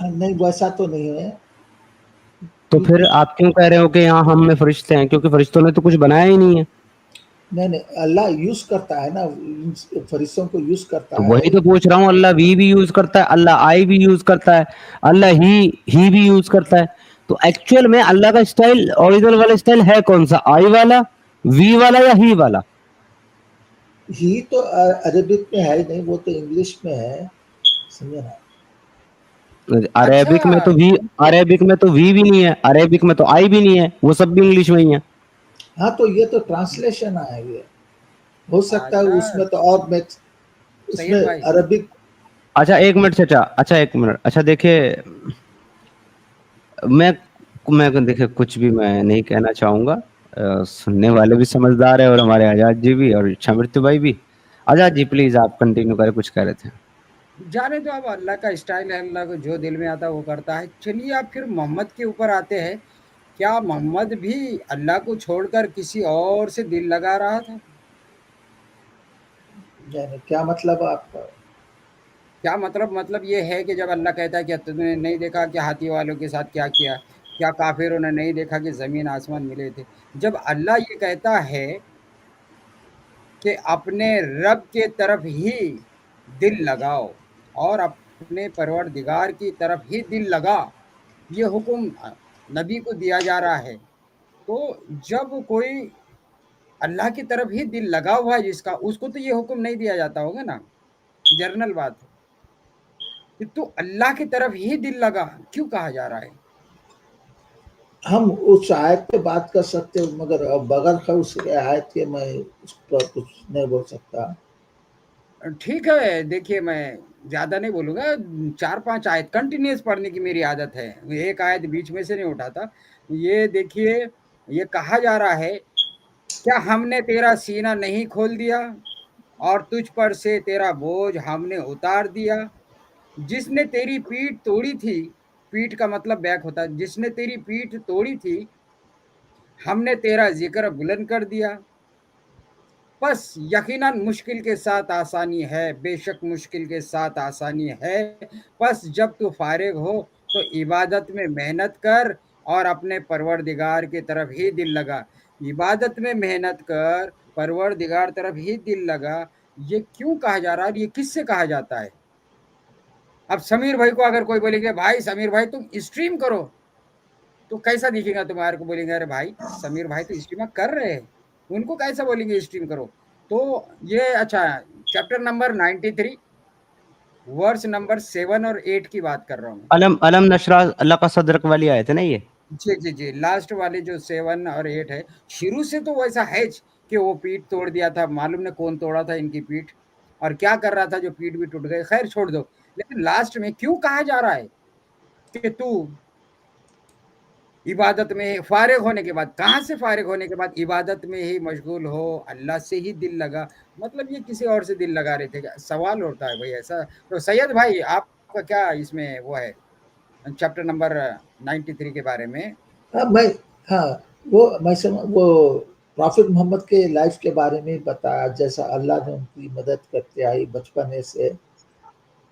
नहीं, वैसा तो नहीं है। तो फिर आप क्यों कह रहे हो कि यहाँ हम में फरिश्ते हैं? क्योंकि फरिश्तों ने तो कुछ बनाया ही नहीं है। नहीं, अल्लाह यूज करता है ना, फरिश्तों को यूज करता तो है। वही तो पूछ रहा हूँ, अल्लाह वी भी यूज करता है, अल्लाह आई भी यूज करता है, अल्लाह ही भी यूज करता है। तो एक्चुअल में अल्लाह का स्टाइल, ओरिजिनल वाला स्टाइल है कौन सा? आई वाला, वी वाला, या ही वाला? ही तो अरबिक में है ही नहीं, वो तो इंग्लिश में है, समझे ना। अरेबिक में तो वी, अरेबिक में तो वी भी नहीं है, अरेबिक में तो आई भी नहीं है, वो सब भी इंग्लिश में ही है। हाँ, तो ये तो ट्रांसलेशन है, ये हो सकता है उसमें तो और मैक्स उसमें सैयद भाई अरबिक। अच्छा एक मिनट चाचा, अच्छा एक मिनट, अच्छा देखिए, मैं देखिए कुछ भी मैं नहीं कहना चाहूंगा, सुनने वाले भी समझदार है और हमारे आजाद जी भी और छमृत्यु भाई भी। आजाद जी प्लीज आप कंटिन्यू करें, कुछ कह रहे थे। जाने दो, अब अल्लाह का स्टाइल है, अल्लाह को जो दिल में आता है वो करता है। चलिए आप फिर मोहम्मद के ऊपर आते हैं। क्या मोहम्मद भी अल्लाह को छोड़कर किसी और से दिल लगा रहा था? यानी क्या मतलब आपका? क्या मतलब ये है कि जब अल्लाह कहता है कि तुमने नहीं देखा कि हाथी वालों के साथ क्या किया, क्या काफिरों ने नहीं देखा कि जमीन आसमान मिले थे। जब अल्लाह ये कहता है कि अपने रब के तरफ ही दिल लगाओ और अपने परवरदिगार की तरफ ही दिल लगा, ये हुक्म नबी को दिया जा रहा है। तो जब कोई अल्लाह की तरफ ही दिल लगा हुआ है जिसका, उसको तो ये हुक्म नहीं दिया जाता होगा ना। जनरल बात है कि तू अल्लाह की तरफ ही दिल लगा, क्यों कहा जा रहा है? हम उस आयत पे बात कर सकते हो, मगर बगैर उस आयत के मैं उस पर कुछ नहीं बोल सकता। ठीक है, देखिए मैं ज़्यादा नहीं बोलूँगा, 4-5 आयत कंटिन्यूअस पढ़ने की मेरी आदत है, एक आयत बीच में से नहीं उठाता। ये देखिए, ये कहा जा रहा है, क्या हमने तेरा सीना नहीं खोल दिया और तुझ पर से तेरा बोझ हमने उतार दिया? जिसने तेरी पीठ तोड़ी थी, पीठ का मतलब बैक होता है, जिसने तेरी पीठ तोड़ी थी, हमने तेरा ज़िक्र बुलंद कर दिया। बस यकीनन मुश्किल के साथ आसानी है, बेशक मुश्किल के साथ आसानी है। बस जब तू फारिग हो तो इबादत में मेहनत कर और अपने परवरदिगार की तरफ ही दिल लगा। इबादत में मेहनत कर, परवरदिगार तरफ ही दिल लगा। ये क्यों कहा जा रहा है और ये किससे कहा जाता है? अब समीर भाई को अगर कोई बोलेंगे भाई समीर भाई तुम स्ट्रीम करो, तो कैसा दिखेगा तुम्हारे को? बोलेंगे अरे भाई समीर भाई तो स्ट्रीम कर रहे हैं, उनको कैसा बोलेंगे स्ट्रीम करो? तो ये अच्छा, चैप्टर नंबर 93 वर्स नंबर 7 और 8 की बात कर रहा हूँ। अलम अलम नशरा अल्लाह का सदरक वाली आयत है ना ये। जी जी जी, लास्ट वाले जो 7 और 8 है, शुरू से तो वैसा है कि वो पीठ तोड़ दिया था, मालूम नहीं कौन तोड़ा था इनकी पीठ और क्या कर रहा था जो पीठ भी टूट गई, खैर छोड़ दो। लेकिन लास्ट में क्यों कहा जा रहा है कि तू इबादत में फारिग होने के बाद, कहाँ से फारिग होने के बाद इबादत में ही मशगूल हो, अल्लाह से ही दिल लगा, मतलब ये किसी और से दिल लगा रहे थे क्या? सवाल उठता है भाई ऐसा। तो सैयद भाई आपका क्या इसमें वो है चैप्टर नंबर 93 के बारे में? हाँ मैं, हाँ वो प्रॉफिट मोहम्मद के लाइफ के बारे में बताया, जैसा अल्लाह ने उनकी मदद करते आई बचपने से,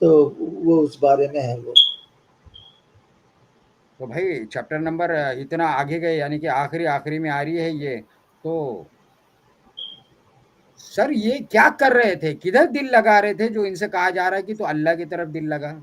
तो वो उस बारे में है वो। तो भाई चैप्टर नंबर इतना आगे गए, यानी कि आखिरी आखिरी में आ रही है ये, तो सर ये क्या कर रहे थे, किधर दिल लगा रहे थे जो इनसे कहा जा रहा है कि तो अल्लाह की तरफ दिल लगा?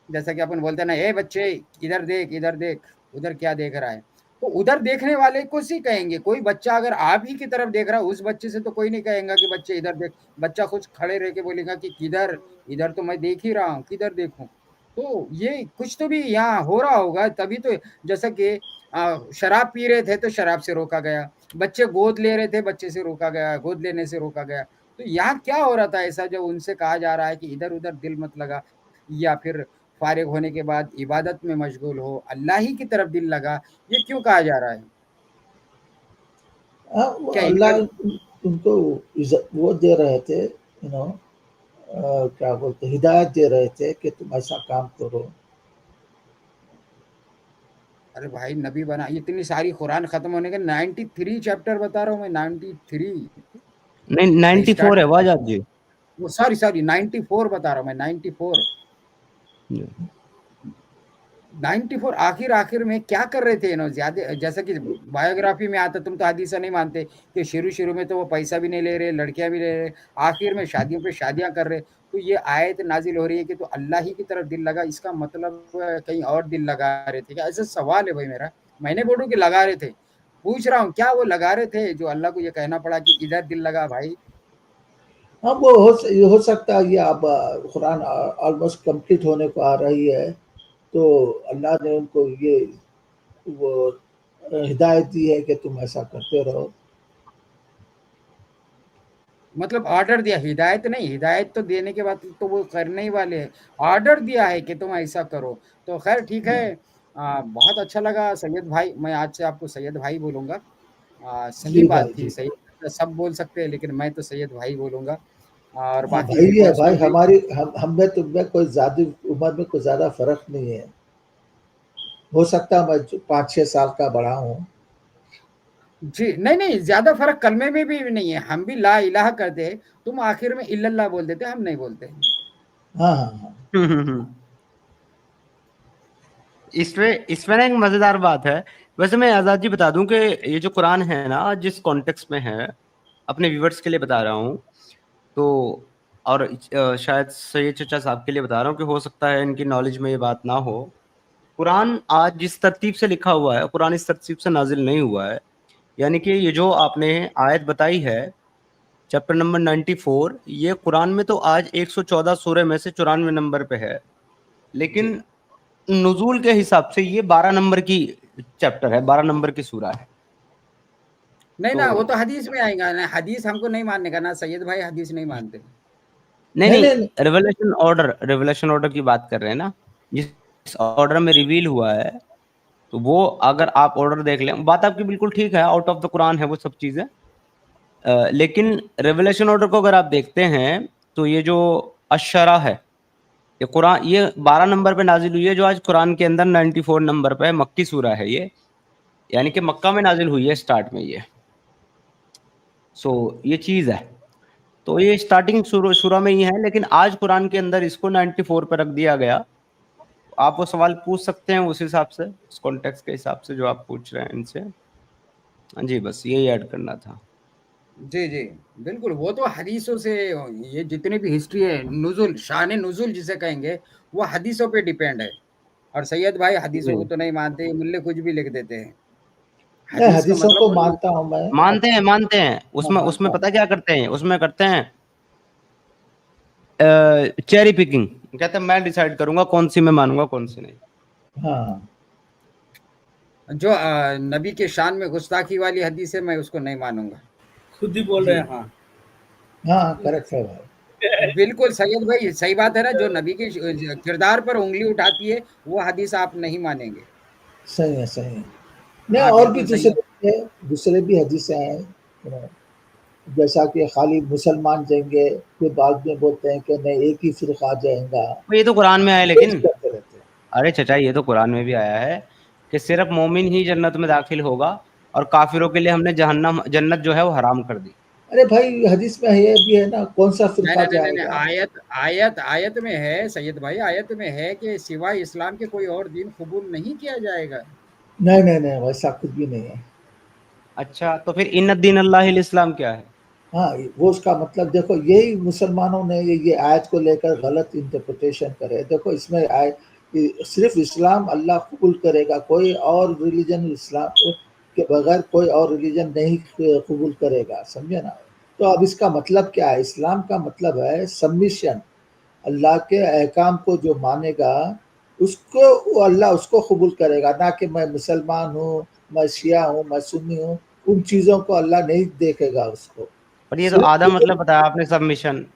जैसा कि अपन बोलते हैं ना, ए बच्चे इधर देख, इधर देख, उधर क्या देख रहा है? तो उधर देखने वाले को सी कहेंगे, कोई बच्चा अगर आप ही की तरफ देख रहा है, उस बच्चे से तो कोई नहीं कहेगा कि बच्चे इधर देख। बच्चा खुद खड़े रह के बोलेगा कि किधर, इधर तो मैं देख ही रहा हूँ, किधर देखूं? तो ये कुछ तो भी यहाँ हो रहा होगा, तभी तो जैसा कि शराब पी रहे थे तो शराब से रोका गया, बच्चे गोद ले रहे थे, बच्चे से रोका गया, गोद लेने से रोका गया। तो यहाँ क्या हो रहा था ऐसा जो उनसे कहा जा रहा है कि इधर उधर दिल मत लगा, या फिर फारिग होने के बाद इबादत में मशगूल हो, अल्लाह ही की तरफ दिल लगा, ये क्यों कहा जा रहा है? हाँ वो क्या इनका? अल्लाह उनको वो दे रहे थे, क्या बोलते, हिदायत दे रहे थे कि तुम ऐसा काम करो। अरे भाई नबी बना, इतनी सारी कुरान खत्म होने के 93 चैप्टर बता रहा हूँ मैं, 93 नहीं 94 स्टार्ट, है वाजाद जी। वो सॉरी सॉरी 94 बता रहा हूँ मैं, 94 94 आखिर आखिर में क्या कर रहे थे इन्होंने? ज्यादा जैसा कि बायोग्राफी में आता, तुम तो हदीसा नहीं मानते कि शुरू शुरू में तो वो पैसा भी नहीं ले रहे, लड़कियां भी ले रहे, आखिर में शादियों पे शादियां कर रहे। तो ये आयत नाजिल हो रही है कि तो अल्लाह ही की तरफ दिल लगा, इसका मतलब कहीं और दिल लगा रहे थे क्या? ऐसा सवाल है भाई मेरा। मैंने बोलूं कि लगा रहे थे, पूछ रहा हूँ क्या वो लगा रहे थे जो अल्लाह को ये कहना पड़ा कि इधर दिल लगा भाई? हाँ वो हो सकता है, ये अब कुरान ऑलमोस्ट कंप्लीट होने को आ रही है, तो अल्लाह ने उनको ये वो हिदायत दी है कि तुम ऐसा करते रहो। मतलब ऑर्डर दिया, हिदायत नहीं, हिदायत तो देने के बाद तो वो करने ही वाले हैं, ऑर्डर दिया है कि तुम ऐसा करो। तो खैर ठीक है, बहुत अच्छा लगा सैयद भाई, मैं आज से आपको सैयद भाई बोलूंगा। सही जी बात भाई, थी, जी सही सब बोल सकते हैं, लेकिन मैं तो सैयद भाई बोलूंगा। और हाँ बाकी भाई है व्यूअर्स भाई, को भी। हमारी हम में तुम में कोई ज्यादा उम्र में कोई ज्यादा फर्क नहीं है। हो सकता है मैं 5-6 साल का बड़ा हूँ। जी नहीं नहीं, ज्यादा फर्क कलमे में भी नहीं है, हम भी ला इलाहा करते हैं, तुम आखिर में इल्लल्लाह बोल देते, हम नहीं बोलते। हाँ हाँ हाँ। इसमें ना एक मजेदार बात है। वैसे मैं आजाद जी बता दूं कि ये जो कुरान है ना, जिस कॉन्टेक्स्ट में है, अपने व्यूवर्स के लिए बता रहा हूँ, तो और शायद सैयद चचा साहब के लिए बता रहा हूँ कि हो सकता है इनकी नॉलेज में ये बात ना हो। कुरान आज जिस तरतीब से लिखा हुआ है, कुरान इस तरतीब से नाजिल नहीं हुआ है। यानी कि ये जो आपने आयत बताई है चैप्टर नंबर 94, ये कुरान में तो आज 114 सूरह में से 94 नंबर पे है, लेकिन नुजूल के हिसाब से ये 12 नंबर की चैप्टर है, 12 नंबर की सूरा है। नहीं तो ना, वो तो हदीस में आएगा ना, हदीस हमको नहीं मानने का ना, सैयद भाई हदीस नहीं मानते। नहीं नहीं नहीं, नहीं रेवलेशन ऑर्डर की बात कर रहे हैं ना, जिस ऑर्डर में रिवील हुआ है, तो वो अगर आप ऑर्डर देख लें, बात आपकी बिल्कुल ठीक है, आउट ऑफ द कुरान है वो सब चीजें। लेकिन रेवलेशन ऑर्डर को अगर आप देखते हैं, तो ये जो अशरा है, ये कुरान, ये 12 नंबर पे नाजिल हुई है, जो आज कुरान के अंदर 94 नंबर पे है, मक्की सूरा है ये, यानी कि मक्का में नाजिल हुई है स्टार्ट में ये। सो ये चीज है, तो ये स्टार्टिंग सूरा में ही है, लेकिन आज कुरान के अंदर इसको 94 पे रख दिया गया। आप वो सवाल पूछ सकते हैं उस हिसाब से, उस कॉन्टेक्स्ट के हिसाब से जो आप पूछ रहे हैं इनसे। हाँ जी, बस यही ऐड करना था। जी, जी। बिल्कुल, वो तो हदीसों से ये जितनी भी हिस्ट्री है, नुज़ुल, शान नुज़ुल जिसे कहेंगे, वो हदीसों पे डिपेंड है। और सैयद भाई हदीसों जी। को तो नहीं मानते, मुल्ले कुछ भी लिख देते हैं। नहीं, हदीस का हदीसों मतलब को वो नु मानता हूँ मैं। मानते हैं हाँ, उसमें मानता उसमें हूँ। पता क्या करते हैं, उसमें करते हैं चेरी पिकिंग। कहते हैं मैं डिसाइड करूंगा कौन सी मैं मानूंगा कौन सी नहीं। हाँ, जो नबी के शान में गुस्ताखी वाली हदीस है, मैं उसको नहीं मानूँगा। खुद ही बोल जी। रहे हैं हाँ। हाँ, करेक्ट है भाई। बिल्कुल सैयद भाई सही बात है ना, जो नबी के किरदार पर उँगली उठाती है, वो हदीस आप नहीं मानेंगे। सही है, सही है। नहीं, हाँ, और भी बिल्कुल सही दूसरे है। भी है, दूसरे भी हदीसें हैं। जैसा कि खाली मुसलमान जाएँगे, फिर बाद में बोलते हैं कि नहीं एक ही फ़िरक़ा जाएगा। तो ये तो कुरान में आया, चेंज लेकिन करते रहते हैं। अरे चचा ये तो कुरान में भी आया है कि सिर्फ मोमिन ही जन्नत में दाखिल होगा और काफिरों के लिए हमने जहन्नम जन्नत जो है वो हराम कर दी। अरे भाई हदीस में ये भी है ना, कौन-सा नहीं, फ़िरक़ा नहीं, नहीं, नहीं, नहीं, जाएगा? आयत में है सैयद भाई, आयत में है कि सिवाय इस्लाम के कोई और दीन कबूल नहीं किया जाएगा। नहीं, नहीं, नहीं, वैसा कुछ भी नहीं है। अच्छा तो फिर इन्न दीन अल्लाहिल इस्लाम क्या है? हाँ, वो उसका मतलब देखो, यही मुसलमानों ने ये आयत को लेकर गलत इंटरप्रिटेशन करे। देखो इसमें सिर्फ इस्लाम अल्लाह कबूल करेगा, कोई और रिलीजन इस्लाम के बगैर कोई और रिलीजन नहीं कबूल करेगा, समझे ना? तो अब इसका मतलब क्या है? इस्लाम का मतलब है सबमिशन। अल्लाह के अहकाम को जो मानेगा, उसको वो अल्लाह उसको कबूल करेगा, ना कि मैं मुसलमान हूँ, मैं शिया हूँ, मैं सुन्नी हूँ, उन चीज़ों को अल्लाह नहीं देखेगा उसको। और ये तो आधा सिर्फ मतलब बताया आपने, सबमिशन।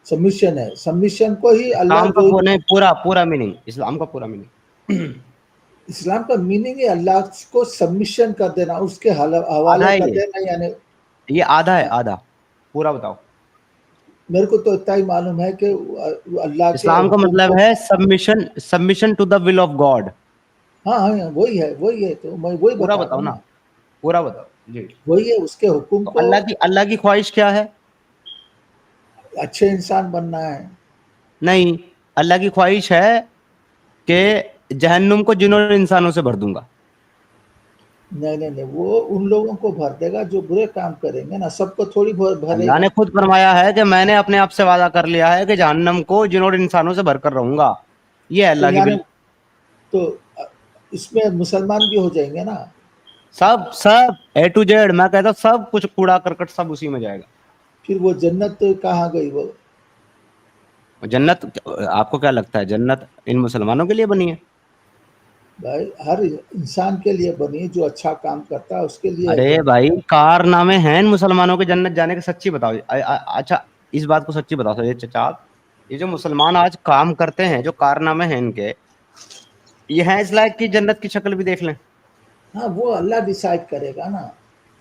सबमिशन है, सबमिशन को ही अल्लाह इस्लाम का जो नहीं, पूरा पूरा मीनिंग, इस्लाम का पूरा मीनिंग इस्लाम का मीनिंग है अल्लाह को सबमिशन कर देना, उसके आधा हवाले है कर ये देना, यानी ये आधा है, आधा। पूरा बताओ। मेरे को तो इतना ही मालूम है कि अल्लाह के इस्लाम का हुक्म मतलब को। है submission, submission to the will of God. हाँ, हाँ, वही है, तो मैं वही पूरा बता रहा बताओ हूँ ना, ना, पूरा बताओ जी। वही है उसके हुक्म तो को। अल्लाह की ख्वाहिश क्या है? अच्छे इंसान बनना है। नहीं, अल्लाह की ख्वाहिश है कि जहन्नुम को जिन और इंसानों से भर दूंगा। नहीं, नहीं, नहीं, वो उन लोगों को भर देगा जो बुरे काम करेंगे ना, सबको थोड़ी अल्लाह ने भरेगा। खुद फरमाया है कि मैंने अपने आप से वादा कर लिया है कि जहन्नम को जिन और इंसानों से भरकर रहूंगा। ये है तो अल्लाह की यानी बिल। तो इसमें मुसलमान भी हो जाएंगे ना। सब सब A to Z, मैं कहता हूँ सब कुछ कूड़ा करकट सब उसी में जाएगा। फिर वो जन्नत कहाँ गई वो? जन्नत, आपको क्या लगता है जन्नत इन मुसलमानों के लिए बनी है? भाई हर इंसान के लिए बनी है, जो अच्छा काम करता है उसके लिए है अरे जन्नत। भाई कारनामे हैं इन मुसलमानों के जन्नत जाने के, सच्ची बताओ। अच्छा इस बात को सच्ची बताओ ये चचा आप, ये जो मुसलमान आज काम करते हैं, जो कारनामे हैं इनके, ये हैं इस लायक की जन्नत की शक्ल भी देख लें। हाँ, वो अल्लाह डिसाइड करेगा ना।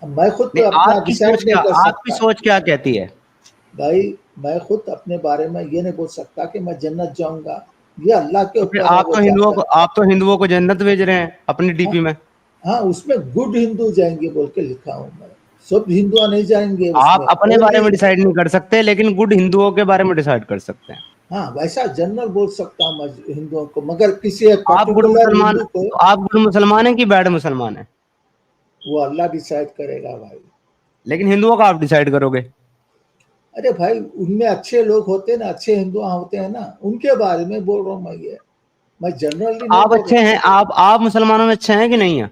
अब मैं खुद तो नहीं, अपना डिसाइड नहीं कर आपकी सकता। सोच क्या कहती है? भाई मैं खुद अपने बारे में ये नहीं बोल सकता कि मैं जन्नत जाऊंगा। ये अल्लाह के तो फिर ऊपर है, वो जानता है। आप तो हिंदुओं को जन्नत भेज रहे हैं अपनी हाँ, डीपी में। हाँ, उसमें गुड हिंदू जाएंगे बोल के लिखा हूं मैं। सब हिंदुआ नहीं जाएंगे आप उसमें, अपने बारे ओनली। में डिसाइड नहीं कर सकते, लेकिन गुड हिंदुओं के बारे में डिसाइड कर सकते हैं। हाँ, वैसा जनरल बोल सकता हूँ मैं हिंदुओं को, मगर किसी एक आप गुड पर्टिकुलर मुसलमान, हिंदू को तो आप गुड मुसलमान हैं कि बैड मुसलमान हैं? वो अल्लाह डिसाइड करेगा भाई। लेकिन हिंदुओं का आप डिसाइड करोगे। अरे भाई, उनमें अच्छे लोग होते हैं ना, अच्छे हिंदू होते हैं ना, उनके बारे में बोल रहा हूँ मैं। ये मैं जनरली नहीं आप बोल अच्छे रहा। हैं, आप मुसलमानों में अच्छे हैं कि नहीं है?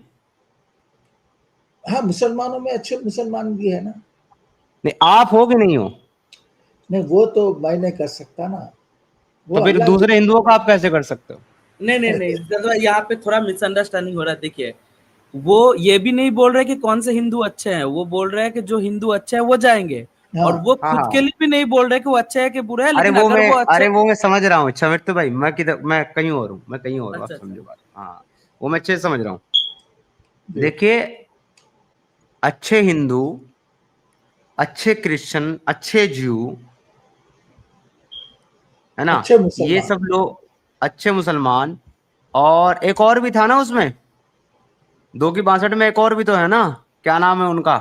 हाँ, मुसलमानों में अच्छे मुसलमान भी है ना। नहीं, आप हो कि नहीं हो? नहीं, वो तो मैं नहीं कर सकता ना, वो तो फिर अल्लाह दूसरे हिंदुओं का आप कैसे कर सकते हो? नहीं नहीं नहीं, दादा यहाँ पे थोड़ा मिसअंडरस्टैंडिंग हो रहा है। देखिए, वो ये भी नहीं बोल रहे कि कौन से हिंदू अच्छे हैं, वो बोल रहे हैं कि जो हिंदू अच्छे हैं वो जाएंगे। और हाँ, वो हाँ खुद के हाँ। लिए भी नहीं बोल रहे कि वो अच्छे है कि बुरे है, अरे लेकिन वो अगर मैं वो अच्छे। अरे वो मैं समझ रहा हूँ चमित भाई, मैं कहीं और हूँ, मैं कहीं और हूँ, आप अच्छा अच्छा। समझो बात। हाँ, वो मैं अच्छे से समझ रहा हूँ। जी, देखिए, अच्छे हिंदू, अच्छे क्रिश्चियन, अच्छे ज्यू, है ना, अच्छे ये मुसलमान। सब लोग, अच्छे मुसलमान, और एक और भी था ना उसमें, 2 की 62 में एक और भी तो है ना, क्या नाम है उनका,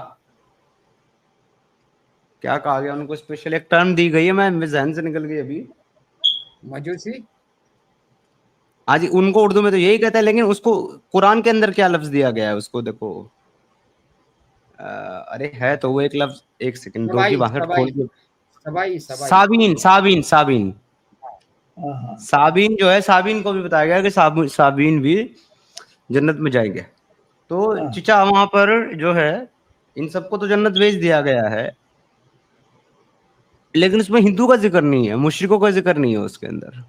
क्या कहा गया उनको, स्पेशल एक टर्म दी गई है, मैं जहन से निकल गई अभी। मजूसी। हाँ जी, उनको उर्दू में तो यही कहते हैं, लेकिन उसको कुरान के अंदर क्या लफ्ज दिया गया है उसको देखो। अरे है तो वो एक लफ्ज, एक सेकंड, 2 की सबाई 62 खोल सबाई के, सबाई सबाई साबीन साबीन साबीन हाँ हाँ साबीन जो है, साबीन को भी बताया गया कि साबीन भी जन्नत में जाएंगे। तो हाँ चिचा वहां पर जो है इन सबको तो जन्नत भेज दिया गया है, लेकिन उसमें हिंदू का जिक्र नहीं है, मुशरिकों का जिक्र नहीं है उसके अंदर।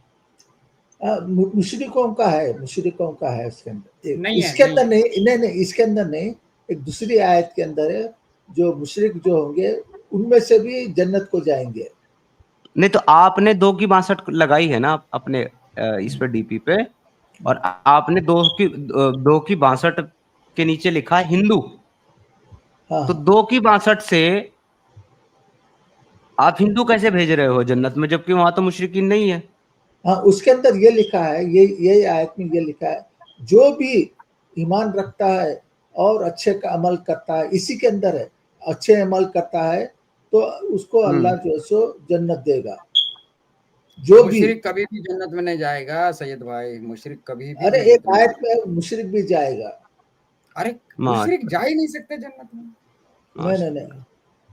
मुशरिकों का है, मुशरिकों का है इसके अंदर। नहीं है, इसके नहीं अंदर है। नहीं, नहीं नहीं, इसके अंदर नहीं, एक दूसरी आयत के अंदर है, जो मुशरिक जो होंगे उनमें से भी जन्नत को जाएंगे। नहीं तो आपने 2 की 62 लगाई है ना अपने इस पे डीपी पे, और आपने 2 की 62 के नीचे लिखा है हिंदू। हाँ तो हाँ 2 की 62 से आप हिंदू कैसे भेज रहे हो जन्नत में, जबकि वहां तो मुशरिकीन नहीं है। हाँ, उसके अंदर ये लिखा है, ये आयत में ये लिखा है, जो भी ईमान रखता है और अच्छे का अमल करता है, इसी के अंदर है, अच्छे अमल करता है तो उसको अल्लाह जो है सो जन्नत देगा। जो भी, मुशरिक कभी भी जन्नत में नहीं जाएगा सैयद भाई, मुशरिक कभी भी अरे जन्नत एक में आयत नहीं। में मुशरिक भी जाएगा। अरे माँ मुशरिक जा ही नहीं सकते जन्नत में। नहीं नहीं नहीं,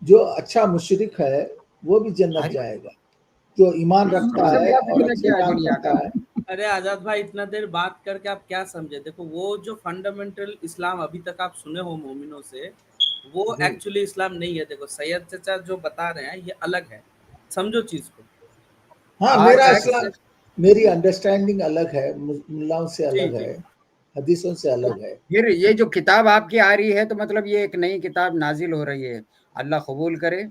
जो अच्छा मुशरिक है वो भी जन्नत अरे जाएगा, जो ईमान रखता इससे है बड़ा और फितना अच्छे क्या है काम दुनिया करता का। है। अरे आजाद भाई, इतना देर बात करके आप क्या समझे? देखो, वो जो फंडामेंटल इस्लाम अभी तक आप सुने हो मोमिनों से, वो जी एक्चुअली इस्लाम नहीं है। देखो, सैयद चचा जो बता रहे हैं ये अलग है, समझो चीज को। हाँ, आज मेरा तक इस्लाम, मेरी अंडरस्टैंडिंग अलग है, मुल्लाओं से जी अलग जी। है, हदीसों से तो अलग है। फिर ये जो किताब आपकी आ रही है, तो मतलब ये एक नई किताब नाजिल हो रही है। अल्लाह कबूल करे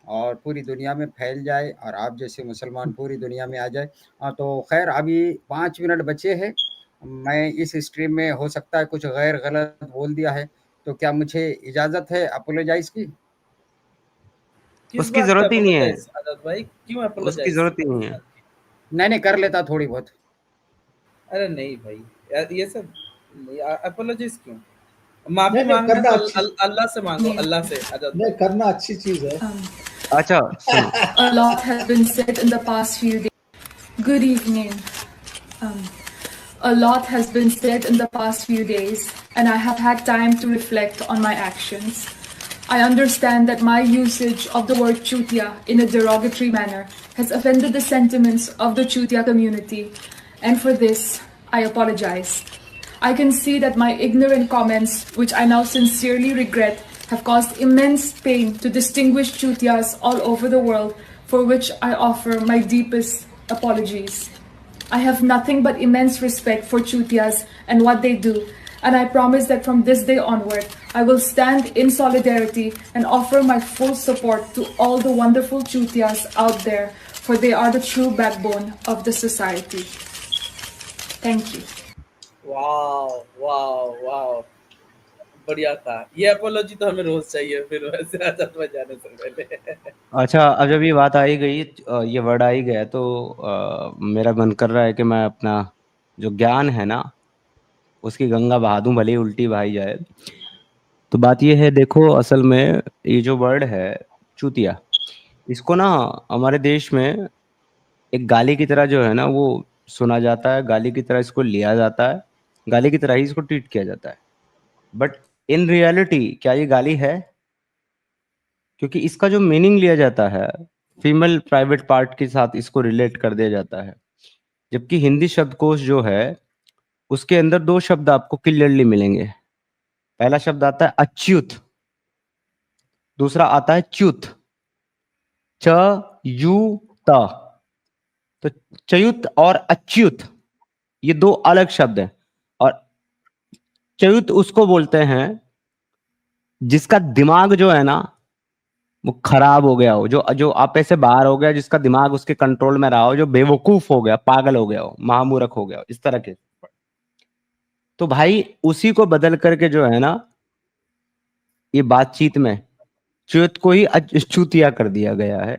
और पूरी दुनिया में फैल जाए और आप जैसे मुसलमान पूरी दुनिया में आ जाए। तो खैर अभी 5 मिनट बचे हैं। मैं इस स्ट्रीम में हो सकता है कुछ गैर गलत बोल दिया है, तो क्या मुझे इजाज़त है अपोलोजाइज़ की? किस उसकी बात पे जरूरत ही नहीं है, अपोलोजाइज आजाद भाई? क्यों उसकी अपोलोजाइज? जरूरत ही नहीं है। नहीं कर लेता थोड़ी बहुत। अरे नहीं भाई, यार ये सब अपोलोजाइज क्यों? माफी नहीं नहीं, मांगना करना तो अच्छी, अल्लाह से मांगो, अल्लाह से आजाद नहीं भाई। करना अच्छी चीज है। अच्छा सुनो, A lot has been said in the past few days. Good evening. Um, a lot has been said in the past few days, and I have had time to reflect on my actions. I understand that my usage of the word Chutia in a derogatory manner has offended the sentiments of the Chutia community, and for this, I apologize. I can see that my ignorant comments, which I now sincerely regret, have caused immense pain to distinguished Chutias all over the world, for which I offer my deepest apologies. I have nothing but immense respect for Chutias and what they do, and I promise that from this day onward, I will stand in solidarity and offer my full support to all the wonderful Chutias out there, for they are the true backbone of the society. Thank you. वाह वाह वाह, बढ़िया था। ये apology तो हमें रोज चाहिए फिर, वैसे आजाद भाई जाने से पहले। अच्छा अब जब ये बात आई गई, ये वर्ड आई गया, तो मेरा मन कर रहा है कि मैं अपना जो ज्ञान है ना उसकी गंगा बहा दूं, भले ही उल्टी बहाई जाए। तो बात ये है, देखो असल में ये जो वर्ड है चूतिया, इसको ना हमारे देश में एक गाली की तरह जो है ना वो सुना जाता है, गाली की तरह इसको लिया जाता है, गाली की तरह ही इसको ट्रीट किया जाता है। बट इन रियलिटी क्या ये गाली है? क्योंकि इसका जो मीनिंग लिया जाता है, फीमेल प्राइवेट पार्ट के साथ इसको रिलेट कर दिया जाता है। जबकि हिंदी शब्दकोश जो है उसके अंदर 2 शब्द आपको क्लियरली मिलेंगे। पहला शब्द आता है अच्युत, दूसरा आता है च्युत, च यू त। तो च्युत और अच्युत ये 2 अलग शब्द हैं। और च्युत उसको बोलते हैं जिसका दिमाग जो है ना वो खराब हो गया हो, जो जो आप ऐसे बाहर हो गया, जिसका दिमाग उसके कंट्रोल में रहा हो, जो बेवकूफ हो गया, पागल हो गया हो, महामूर्ख हो गया हो, इस तरह के। तो भाई उसी को बदल करके जो है ना ये बातचीत में च्युत को ही चूतिया कर दिया गया है।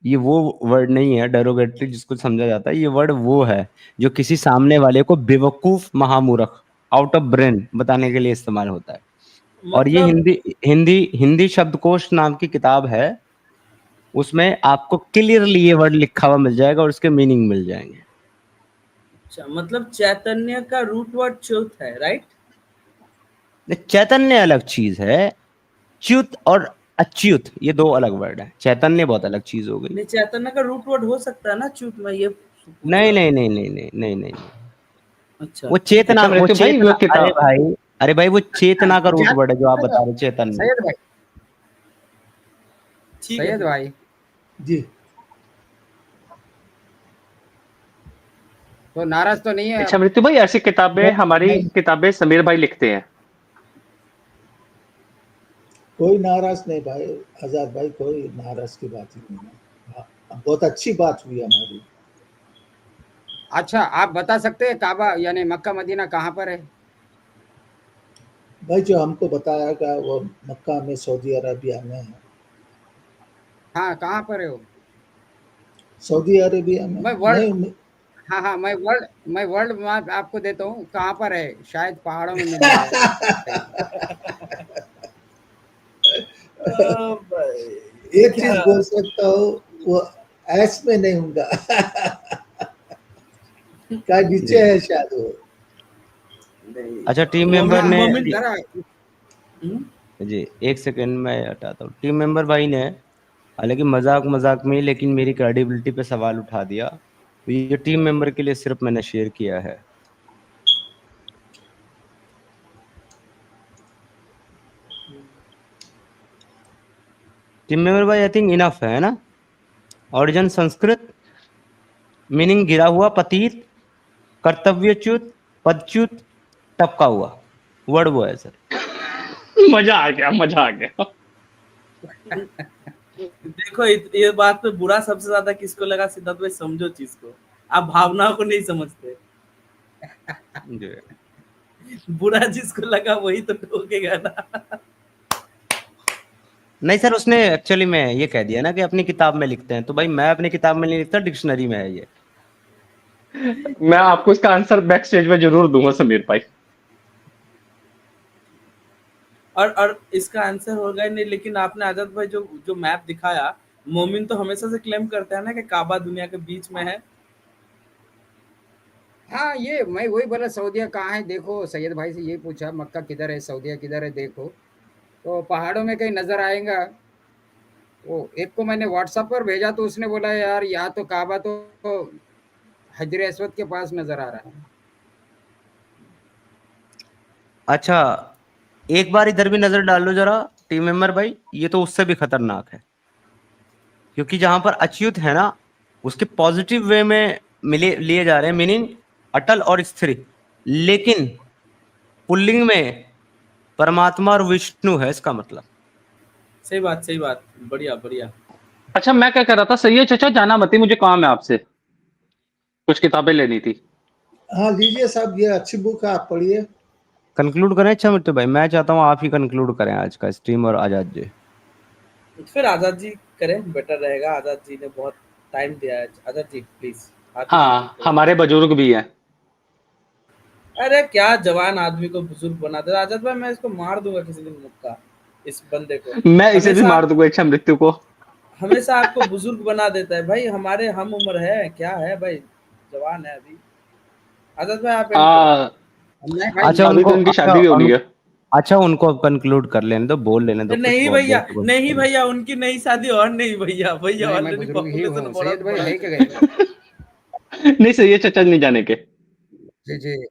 ये वो वर्ड नहीं है डेरोगेटरी जिसको समझा जाता है, ये वर्ड वो है जो किसी सामने वाले को बेवकूफ, महामूर्ख, आउट ऑफ ब्रेन बताने के लिए इस्तेमाल होता है। और ये मतलब हिंदी शब्दकोश नाम की किताब है, उसमें आपको क्लियरली ये वर्ड लिखा हुआ मिल जाएगा और उसके मीनिंग मिल जाएंगे। अच्छा, मतलब चैतन्य का रूट वर्ड च्युत है, राइट? चैतन्य अलग चीज है, च्युत और अच्युत ये दो अलग वर्ड है, चैतन्य बहुत अलग चीज हो गई। नहीं, चैतन्य का रूट वर्ड हो सकता है ना च्युत में, ये पूछ नहीं रहा नहीं नहीं नहीं नहीं नहीं नहीं हूं। अच्छा वो चेतना, अच्छा वो मृत्यु भाई, चेतना, वो किताब- अरे भाई, अरे भाई वो चेतना का रूट वर्ड है जो आप बता रहे हो, चेतन। सैयद भाई, ठीक है सैयद भाई, जी तो नाराज तो नहीं है अच्छा आप? मृत्यु भाई, ऐसी किताबें, हमारी किताबें समीर भाई लिखते हैं। कोई नाराज नहीं भाई, आजाद भाई, कोई नाराज की बात ही नहीं है। हाँ, बहुत अच्छी बात हुई हमारी। अच्छा, आप बता सकते हैं काबा यानी मक्का मदीना कहाँ पर है? भाई जो हमको बताया गया वो मक्का में, सऊदी अरबिया में है। हाँ, कहाँ पर है वो? सऊदी अरेबिया में मैं वर्ल्ड नहीं, हाँ, मैं वर्ल्ड मैप आपको देता हूँ, कहाँ पर है, शायद पहाड़ों में मिल जाए। एक चीज बोल सकता हूँ, वो ऐस में नहीं होगा। का नीचे है शायद वो। अच्छा, टीम मेंबर ने मोमिन जरा जी एक सेकंड में हटाता हूँ। टीम मेंबर भाई ने हालांकि मजाक मजाक में लेकिन मेरी क्रेडिबिलिटी पे सवाल उठा दिया, तो ये टीम मेंबर के लिए सिर्फ मैंने शेयर किया है। टीम मेंबर भाई आई थिंक इनफ है ना। ऑरिजिन संस्कृत, मीनिंग गिरा हुआ, पतित, कर्तव्यच्युत, पदच्युत, टपका हुआ, वर्ड वो है सर। मजा आ गया, मजा आ गया। देखो ये बात पे बुरा सबसे ज्यादा किसको लगा? सिद्धार्थ भाई, समझो चीज को, आप भावनाओं को नहीं समझते। बुरा जिसको लगा वही तो ठोकेगा ना। नहीं सर, उसने एक्चुअली में ये कह दिया ना कि अपनी किताब में लिखते हैं, तो भाई मैं अपनी किताब में नहीं लिखता, डिक्शनरी में है ये। मैं आपको इसका आंसर बैक स्टेज में जरूर दूंगा समीर भाई। और इसका आंसर होगा ही नहीं, लेकिन आपने आजाद भाई जो जो मैप दिखाया, मोमिन तो हमेशा से क्लेम करते हैं ना कि काबा दुनिया के बीच में है। हाँ, ये मैं वही बोला, सऊदिया कहाँ है देखो, सैयद भाई से ये पूछा मक्का किधर है, सऊदिया किधर है देखो, तो पहाड़ों में कहीं नजर आएगा। वो एक को मैंने व्हाट्सएप पर भेजा तो उसने बोला यार यहाँ तो काबा तो हजर अस्वद के पास नजर आ रहा है। अच्छा, एक बार इधर भी नजर डाल लो जरा टीम मेंबर भाई, ये तो उससे भी खतरनाक है, क्योंकि जहां पर अच्युत है ना उसके पॉजिटिव वे में मिले लिए जा रहे हैं, मीनिंग अटल और स्थिर, लेकिन पुल्लिंग में परमात्मा और विष्णु है इसका मतलब। सही बात, बढ़िया बढ़िया। अच्छा, मैं क्या कर रहा था, सही है चाचा, जाना मत ही, मुझे काम है आपसे, कुछ किताबें लेनी थी। हाँ लीजिए साहब, ये अच्छी बुक है, आप पढ़िए। कंक्लूड करें? अच्छा मिट्टू भाई, मैं चाहता हूँ आप ही कंक्लूड करें आज का स्ट्रीम, और आजाद जी। फिर आजाद जी करें, बेटर रहेगा। आजाद जी ने बहुत टाइम दिया है। आजाद जी प्लीज। हाँ, हमारे बुजुर्ग भी हैं। अरे क्या जवान आदमी को बुजुर्ग बना दे आजाद भाई, मैं इसको मार दूंगा किसी दिन मुक्का, इस बंदे को। मैं इसे भी मार दूंगा, इच्छा मृत्यु को। हमेशा आपको बुजुर्ग बना देता है भाई। हमारे हम उम्र है, क्या है भाई, जवान है अभी। आजाद भाई आप अच्छा अभी तो उनकी शादी भी होनी है। अच्छा, उनको कंक्लूड कर लेने दो, बोल लेने दो। नहीं भैया, नहीं भैया, उनकी नई शादी और नहीं भैया, भैया ऑलरेडी पॉपुलेशन बढ़ा। सैयद भाई है क्या गए? नहीं सही है चाचा, नहीं जाने के। जी जी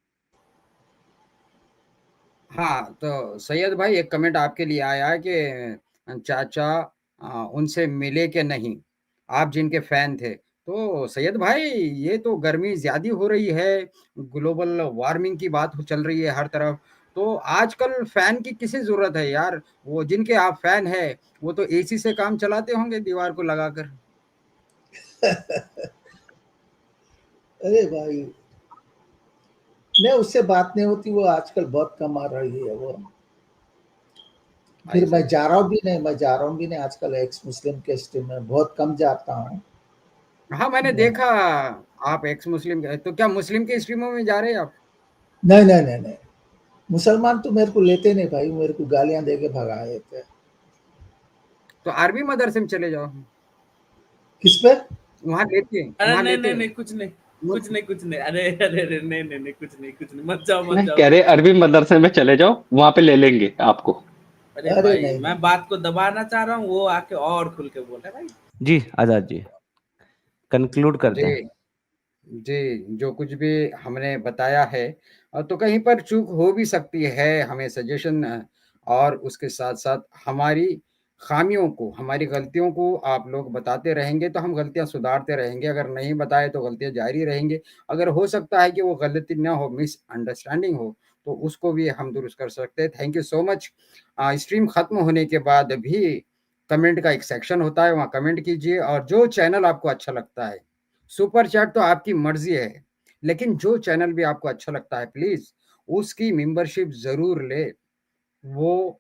हाँ, तो सैयद भाई एक कमेंट आपके लिए आया है कि चाचा उनसे मिले कि नहीं, आप जिनके फैन थे। तो सैयद भाई ये तो गर्मी ज्यादा हो रही है, ग्लोबल वार्मिंग की बात चल रही है हर तरफ, तो आजकल फैन की किसी जरूरत है यार? वो जिनके आप फैन है वो तो एसी से काम चलाते होंगे दीवार को लगाकर। अरे भाई नहीं, उससे बात नहीं होती, वो आजकल बहुत कम आ रही है वो। फिर मैं जा रहा हूँ भी नहीं आजकल, एक्स मुस्लिम के स्ट्रीम में बहुत कम जाता हूँ। हाँ, मैंने देखा आप एक्स मुस्लिम, तो क्या मुस्लिम के स्ट्रीमों में जा रहे हैं आप? नहीं, मुसलमान तो मेरे को लेते नहीं भाई, मेरे को गालियां देके भगा देते। तो अरबी मदरसे में चले जाओ। किस पे? वहाँ लेते हैं, अरे वहाँ नहीं लेते नहीं हैं। नहीं, कुछ नहीं। अरे नहीं, कुछ नहीं, मत जाओ। कह रहे अरबी मदरसे में चले जाओ, वहां पे ले लेंगे आपको। अरे अरे भाई नहीं मैं बात को दबाना चाह रहा हूँ, वो आके और खुल के बोल रहा है भाई। जी आजाद जी, कंक्लूड करते जी, हैं। जी, जो कुछ भी हमने बताया है तो कहीं पर चूक हो भी सकती है, हमें सजेशन और उसके साथ-साथ हमारी ख़ामियों को, हमारी गलतियों को आप लोग बताते रहेंगे, तो हम गलतियाँ सुधारते रहेंगे, अगर नहीं बताए तो गलतियाँ जारी रहेंगी। अगर हो सकता है कि वो गलती ना हो, मिसअंडरस्टैंडिंग हो, तो उसको भी हम दुरुस्त कर सकते हैं। Thank you so much. Stream खत्म होने के बाद भी कमेंट का एक सेक्शन होता है, वहाँ कमेंट कीजिए और जो चैनल आपको अच्छा लगता है, सुपर चैट तो आपकी मर्ज़ी है, लेकिन जो चैनल भी आपको अच्छा लगता है प्लीज़ उसकी मेंबरशिप ज़रूर लें। वो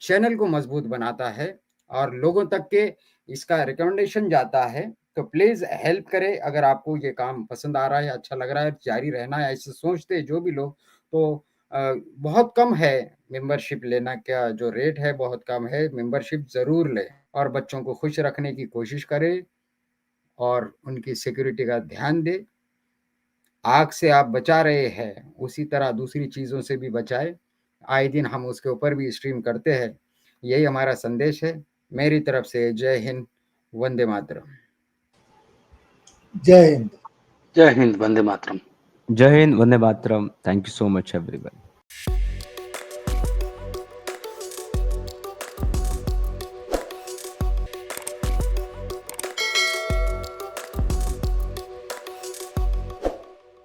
चैनल को मज़बूत बनाता है और लोगों तक के इसका रिकमेंडेशन जाता है, तो प्लीज़ हेल्प करें अगर आपको ये काम पसंद आ रहा है, अच्छा लग रहा है, जारी रहना है, ऐसे सोचते हैं जो भी लोग, तो बहुत कम है मेंबरशिप लेना का जो रेट है बहुत कम है, मेंबरशिप ज़रूर लें और बच्चों को खुश रखने की कोशिश करें और उनकी सिक्योरिटी का ध्यान दें। आग से आप बचा रहे हैं, उसी तरह दूसरी चीज़ों से भी बचाएँ। आए दिन हम उसके ऊपर भी स्ट्रीम करते हैं। यही हमारा संदेश है। मेरी तरफ से जय हिंद, वंदे मातरम। जय हिंद। जय हिंद, वंदे मातरम। जय हिंद, वंदे मातरम। Thank you so much everyone.